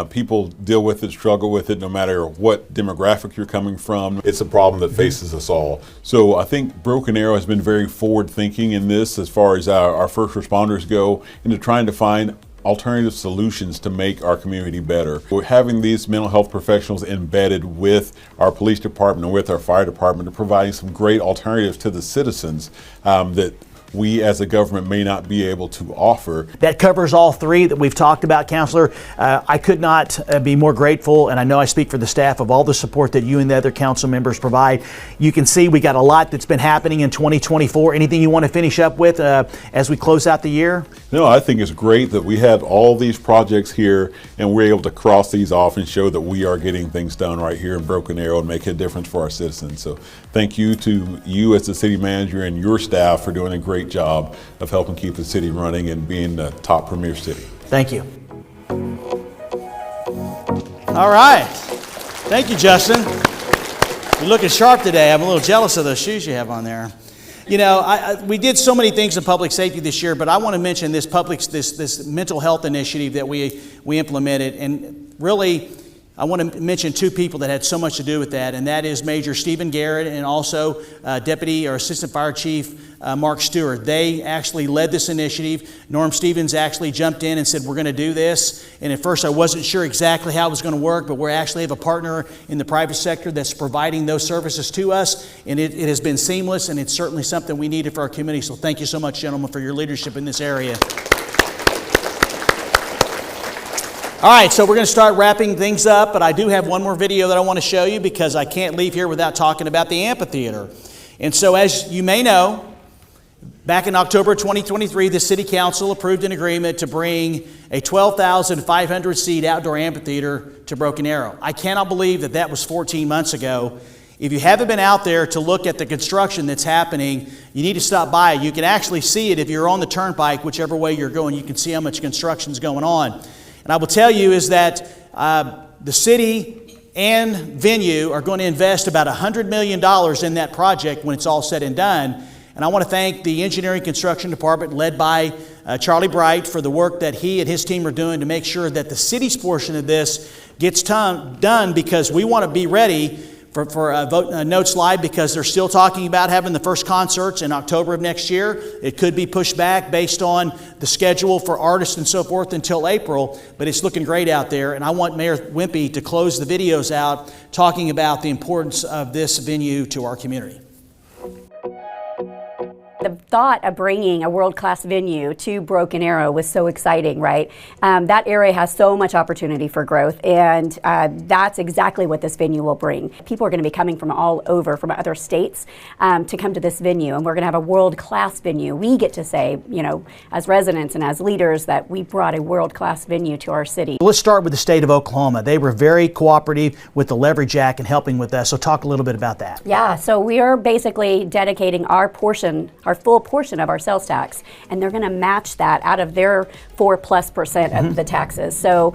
People deal with it, struggle with it, no matter what demographic you're coming from. It's a problem that faces us all. So I think Broken Arrow has been very forward thinking in this as far as our first responders go into trying to find alternative solutions to make our community better. We're having these mental health professionals embedded with our police department and with our fire department are providing some great alternatives to the citizens that we as a government may not be able to offer. That covers all three that we've talked about, Counselor. I could not be more grateful, and I know I speak for the staff, of all the support that you and the other council members provide. You can see we got a lot that's been happening in 2024. Anything you want to finish up with as we close out the year? No, I think it's great that we have all these projects here and we're able to cross these off and show that we are getting things done right here in Broken Arrow and make a difference for our citizens. So thank you to you as the city manager and your staff for doing a great job of helping keep the city running and being the top premier city. Thank you. All right. Thank you, Justin. You're looking sharp today. I'm a little jealous of those shoes you have on there. You know, we did so many things in public safety this year, but I want to mention this this mental health initiative that we implemented, and really I want to mention two people that had so much to do with that, and that is Major Stephen Garrett and also Deputy or Assistant Fire Chief Mark Stewart. They actually led this initiative. Norm Stevens actually jumped in and said, we're going to do this. And at first I wasn't sure exactly how it was going to work, but we actually have a partner in the private sector that's providing those services to us, and it has been seamless, and it's certainly something we needed for our community. So thank you so much, gentlemen, for your leadership in this area. All right, so we're going to start wrapping things up, but I do have one more video that I want to show you because I can't leave here without talking about the Amphitheater. And so as you may know, back in October 2023, the City Council approved an agreement to bring a 12,500 seat outdoor amphitheater to Broken Arrow. I cannot believe that that was 14 months ago. If you haven't been out there to look at the construction that's happening, you need to stop by. You can actually see it if you're on the turnpike, whichever way you're going. You can see how much construction is going on. And I will tell you is that the city and venue are going to invest about $100 million in that project when it's all said and done. And I want to thank the engineering construction department led by Charlie Bright for the work that he and his team are doing to make sure that the city's portion of this gets done, because we want to be ready for a note slide, because they're still talking about having the first concerts in October of next year. It could be pushed back based on the schedule for artists and so forth until April, but it's looking great out there. And I want Mayor Wimpy to close the videos out talking about the importance of this venue to our community. The thought of bringing a world-class venue to Broken Arrow was so exciting, right? That area has so much opportunity for growth, and that's exactly what this venue will bring. People are going to be coming from all over, from other states, to come to this venue, and we're going to have a world-class venue. We get to say, you know, as residents and as leaders, that we brought a world-class venue to our city. Let's start with the state of Oklahoma. They were very cooperative with the Leverage Act and helping with us, so talk a little bit about that. Yeah, so we are basically dedicating our portion, our full portion of our sales tax, and they're going to match that out of their 4+% of the taxes. So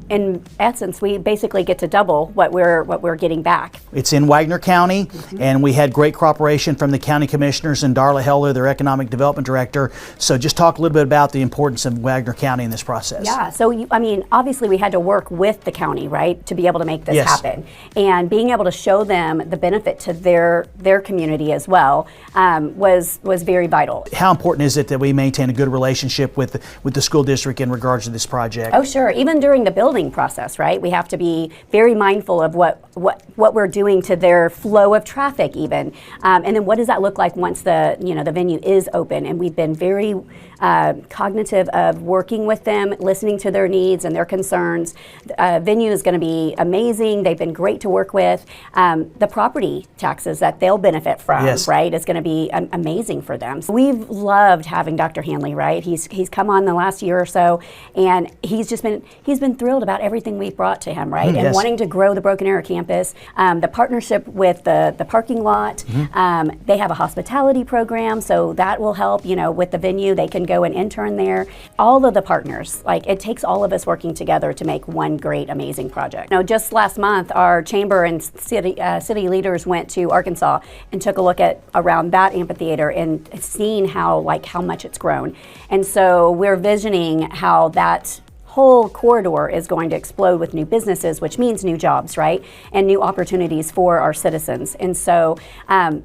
in essence, we basically get to double what we're getting back. It's in Wagner County, and we had great cooperation from the county commissioners and Darla Heller, their economic development director. So just talk a little bit about the importance of Wagner County in this process. Yeah, so I mean, obviously we had to work with the county, right, to be able to make this happen. And being able to show them the benefit to their community as well was very vital. How important is it that we maintain a good relationship with the school district in regards to this project? Oh, sure. Even during the building process, right? We have to be very mindful of what we're doing to their flow of traffic, even, and then what does that look like once the venue is open? And we've been very cognitive of working with them, listening to their needs and their concerns. Venue is going to be amazing. They've been great to work with. The property taxes that they'll benefit from, right, is going to be amazing for them. So we've loved having Dr. Hanley, right? He's come on the last year or so, and he's been thrilled about everything we've brought to him, right? And wanting to grow the Broken Arrow campus. The partnership with the parking lot. They have a hospitality program, so that will help, you know, with the venue. They can go and intern there. All of the partners, like, it takes all of us working together to make one great, amazing project. You know, just last month, our chamber and city leaders went to Arkansas and took a look at around that amphitheater and seen how much it's grown. And so we're visioning how that whole corridor is going to explode with new businesses, which means new jobs, right? And new opportunities for our citizens. And so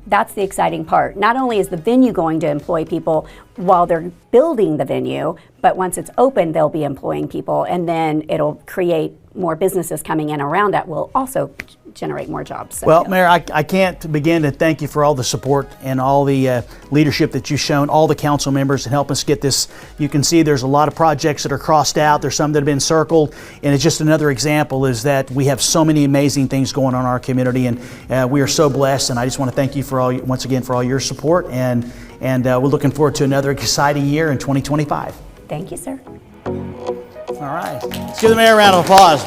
that's the exciting part. Not only is the venue going to employ people while they're building the venue, but once it's open, they'll be employing people, and then it'll create more businesses coming in around that will also generate more jobs. So, well, Mayor, I can't begin to thank you for all the support and all the leadership that you've shown, all the council members, and help us get this. You can see there's a lot of projects that are crossed out. There's some that have been circled, and it's just another example is that we have so many amazing things going on in our community, and we are so blessed. And I just want to thank you for once again for all your support, and we're looking forward to another exciting year in 2025. Thank you, sir. All right, let's give the mayor a round of applause.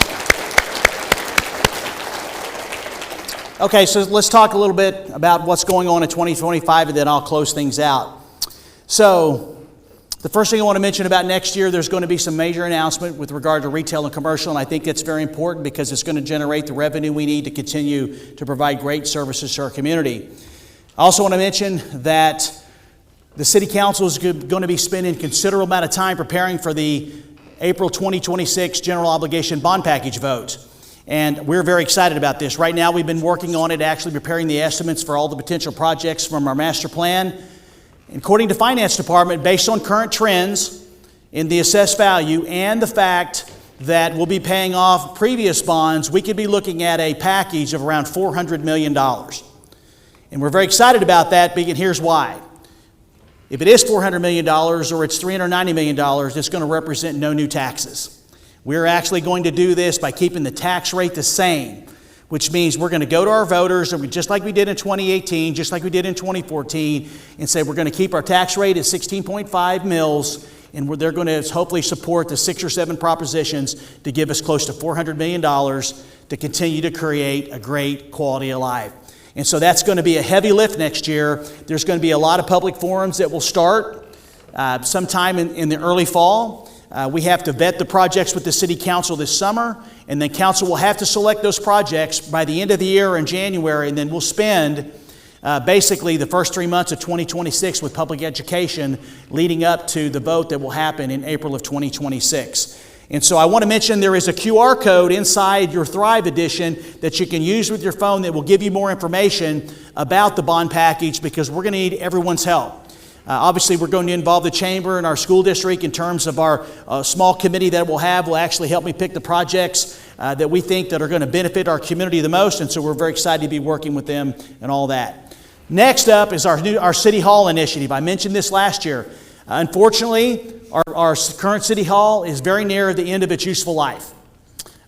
Okay, so let's talk a little bit about what's going on in 2025, and then I'll close things out. So the first thing I want to mention about next year, there's going to be some major announcement with regard to retail and commercial, and I think that's very important because it's going to generate the revenue we need to continue to provide great services to our community. I also want to mention that the City Council is going to be spending a considerable amount of time preparing for the April 2026 general obligation bond package vote. And we're very excited about this. Right now, we've been working on it, actually preparing the estimates for all the potential projects from our master plan. According to Finance Department, based on current trends in the assessed value and the fact that we'll be paying off previous bonds, we could be looking at a package of around $400 million. And we're very excited about that, and here's why. If it is $400 million or it's $390 million, it's going to represent no new taxes. We're actually going to do this by keeping the tax rate the same, which means we're going to go to our voters, and just like we did in 2018, just like we did in 2014, and say we're going to keep our tax rate at 16.5 mils, and they're going to hopefully support the 6 or 7 propositions to give us close to $400 million to continue to create a great quality of life. And so that's going to be a heavy lift next year. There's going to be a lot of public forums that will start sometime in the early fall. We have to vet the projects with the City Council this summer, and then Council will have to select those projects by the end of the year in January, and then we'll spend basically the first 3 months of 2026 with public education leading up to the vote that will happen in April of 2026. And so I want to mention there is a QR code inside your Thrive edition that you can use with your phone that will give you more information about the bond package, because we're going to need everyone's help. Obviously, we're going to involve the chamber and our school district in terms of our small committee that we'll have will actually help me pick the projects that we think that are going to benefit our community the most. And so we're very excited to be working with them and all that. Next up is our City Hall initiative. I mentioned this last year. Unfortunately, our current City Hall is very near the end of its useful life.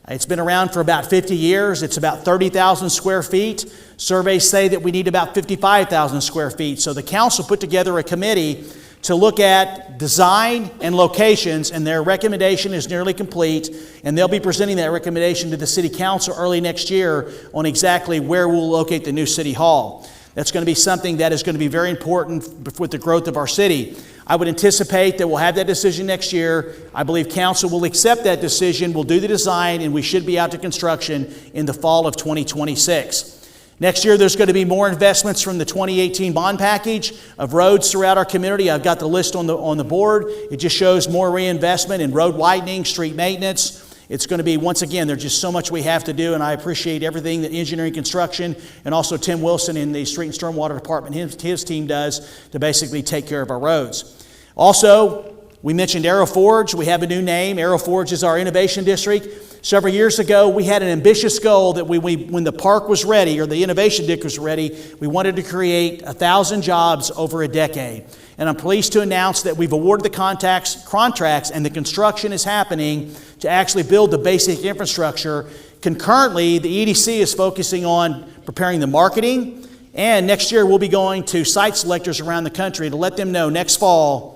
It's been around for about 50 years. It's about 30,000 square feet. Surveys say that we need about 55,000 square feet. So the council put together a committee to look at design and locations, and their recommendation is nearly complete, and they'll be presenting that recommendation to the City Council early next year on exactly where we'll locate the new City Hall. That's going to be something that is going to be very important with the growth of our city. I would anticipate that we'll have that decision next year. I believe council will accept that decision, we'll do the design, and we should be out to construction in the fall of 2026. Next year, there's going to be more investments from the 2018 bond package of roads throughout our community. I've got the list on the board. It just shows more reinvestment in road widening, street maintenance. It's going to be, once again, there's just so much we have to do, and I appreciate everything that engineering construction and also Tim Wilson in the Street and Stormwater Department, his team does to basically take care of our roads. Also, we mentioned Arrow Forge. We have a new name. Arrow Forge is our innovation district. Several years ago, we had an ambitious goal that when the park was ready, or the innovation district was ready, we wanted to create 1,000 jobs over a decade. And I'm pleased to announce that we've awarded the contracts and the construction is happening to actually build the basic infrastructure. Concurrently, the EDC is focusing on preparing the marketing, and next year we'll be going to site selectors around the country to let them know next fall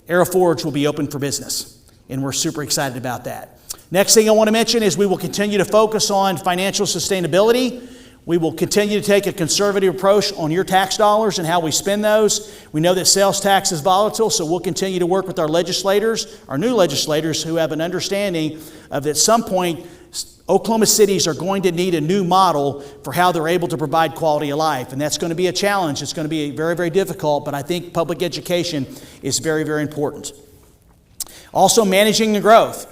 Arrow Forge will be open for business, and we're super excited about that. Next thing I want to mention is we will continue to focus on financial sustainability. We will continue to take a conservative approach on your tax dollars and how we spend those. We know that sales tax is volatile, so we'll continue to work with our legislators, our new legislators, who have an understanding of at some point Oklahoma cities are going to need a new model for how they're able to provide quality of life. And that's going to be a challenge. It's going to be very, very difficult, but I think public education is very, very important. Also, managing the growth.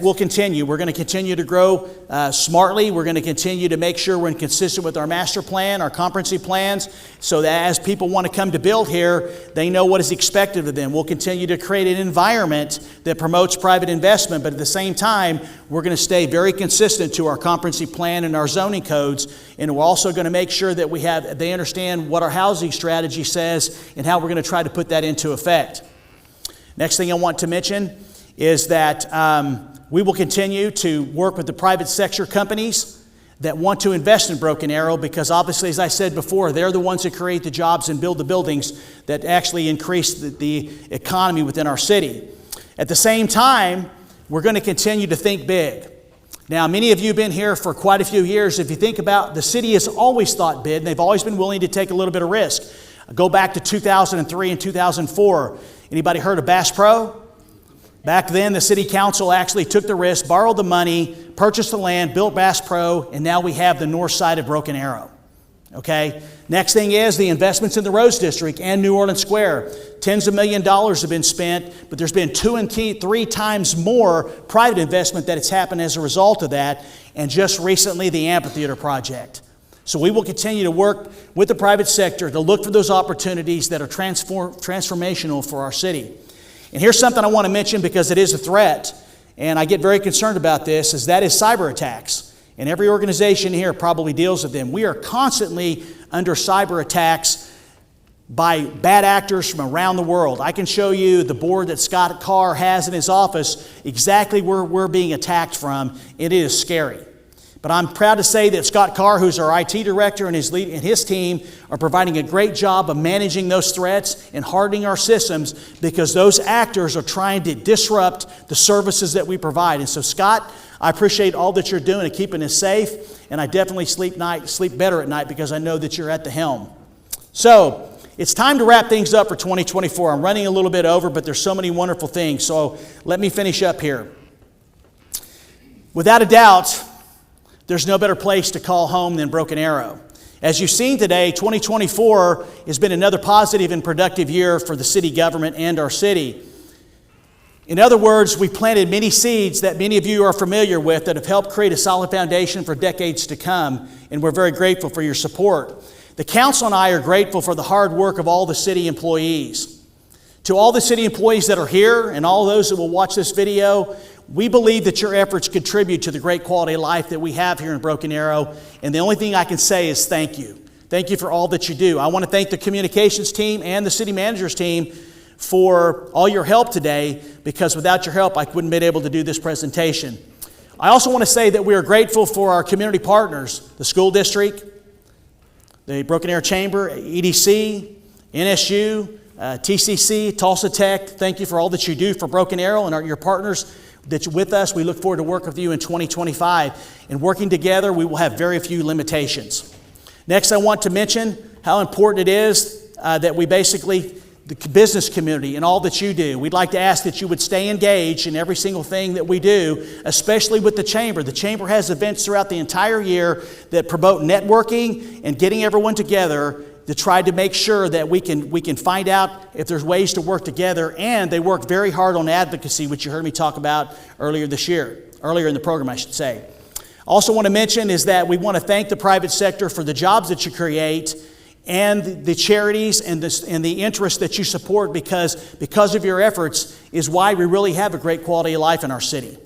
We'll continue. We're going to continue to grow smartly. We're going to continue to make sure we're consistent with our master plan, our comprehensive plans, so that as people want to come to build here, they know what is expected of them. We'll continue to create an environment that promotes private investment, but at the same time, we're going to stay very consistent to our comprehensive plan and our zoning codes, and we're also going to make sure that they understand what our housing strategy says and how we're going to try to put that into effect. Next thing I want to mention is that we will continue to work with the private sector companies that want to invest in Broken Arrow, because obviously, as I said before, they're the ones that create the jobs and build the buildings that actually increase the economy within our city. At the same time, we're going to continue to think big. Now, many of you have been here for quite a few years. If you think about, the city has always thought big, and they've always been willing to take a little bit of risk. Go back to 2003 and 2004. Anybody heard of Bass Pro? Back then, the city council actually took the risk, borrowed the money, purchased the land, built Bass Pro, and now we have the north side of Broken Arrow. Okay? Next thing is the investments in the Rose District and New Orleans Square. Tens of millions of dollars have been spent, but there's been 2 and 3 times more private investment that has happened as a result of that, and just recently the Amphitheater project. So we will continue to work with the private sector to look for those opportunities that are transformational for our city. And here's something I want to mention because it is a threat, and I get very concerned about this, is that is cyber attacks. And every organization here probably deals with them. We are constantly under cyber attacks by bad actors from around the world. I can show you the board that Scott Carr has in his office, exactly where we're being attacked from. It is scary. But I'm proud to say that Scott Carr, who's our IT director, and his team are providing a great job of managing those threats and hardening our systems, because those actors are trying to disrupt the services that we provide. And so, Scott, I appreciate all that you're doing to keeping us safe, and I definitely sleep better at night because I know that you're at the helm. So, it's time to wrap things up for 2024. I'm running a little bit over, but there's so many wonderful things. So, let me finish up here. Without a doubt, there's no better place to call home than Broken Arrow. As you've seen today, 2024 has been another positive and productive year for the city government and our city. In other words, we planted many seeds that many of you are familiar with that have helped create a solid foundation for decades to come, and we're very grateful for your support. The council and I are grateful for the hard work of all the city employees. To all the city employees that are here and all those that will watch this video, we believe that your efforts contribute to the great quality of life that we have here in Broken Arrow, and the only thing I can say is thank you. Thank you for all that you do. I want to thank the communications team and the city manager's team for all your help today, because without your help, I wouldn't have been able to do this presentation. I also want to say that we are grateful for our community partners, the school district, the Broken Arrow Chamber, EDC, NSU, TCC, Tulsa Tech. Thank you for all that you do for Broken Arrow and your partners that you're with us. We look forward to working with you in 2025. And working together, we will have very few limitations. Next, I want to mention how important it is that we basically, the business community and all that you do. We'd like to ask that you would stay engaged in every single thing that we do, especially with the Chamber. The Chamber has events throughout the entire year that promote networking and getting everyone together to try to make sure that we can find out if there's ways to work together. And they work very hard on advocacy, which you heard me talk about earlier in the program, I should say. Also want to mention is that we want to thank the private sector for the jobs that you create and the charities and the interest that you support, because of your efforts is why we really have a great quality of life in our city.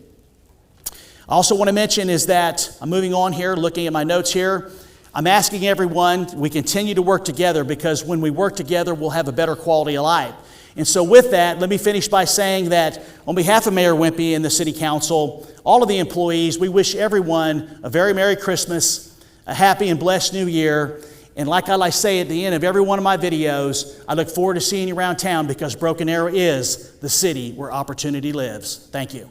I also want to mention is that, I'm moving on here, looking at my notes here, I'm asking everyone, we continue to work together, because when we work together, we'll have a better quality of life. And so with that, let me finish by saying that on behalf of Mayor Wimpy and the City Council, all of the employees, we wish everyone a very Merry Christmas, a happy and blessed New Year. And like I say at the end of every one of my videos, I look forward to seeing you around town, because Broken Arrow is the city where opportunity lives. Thank you.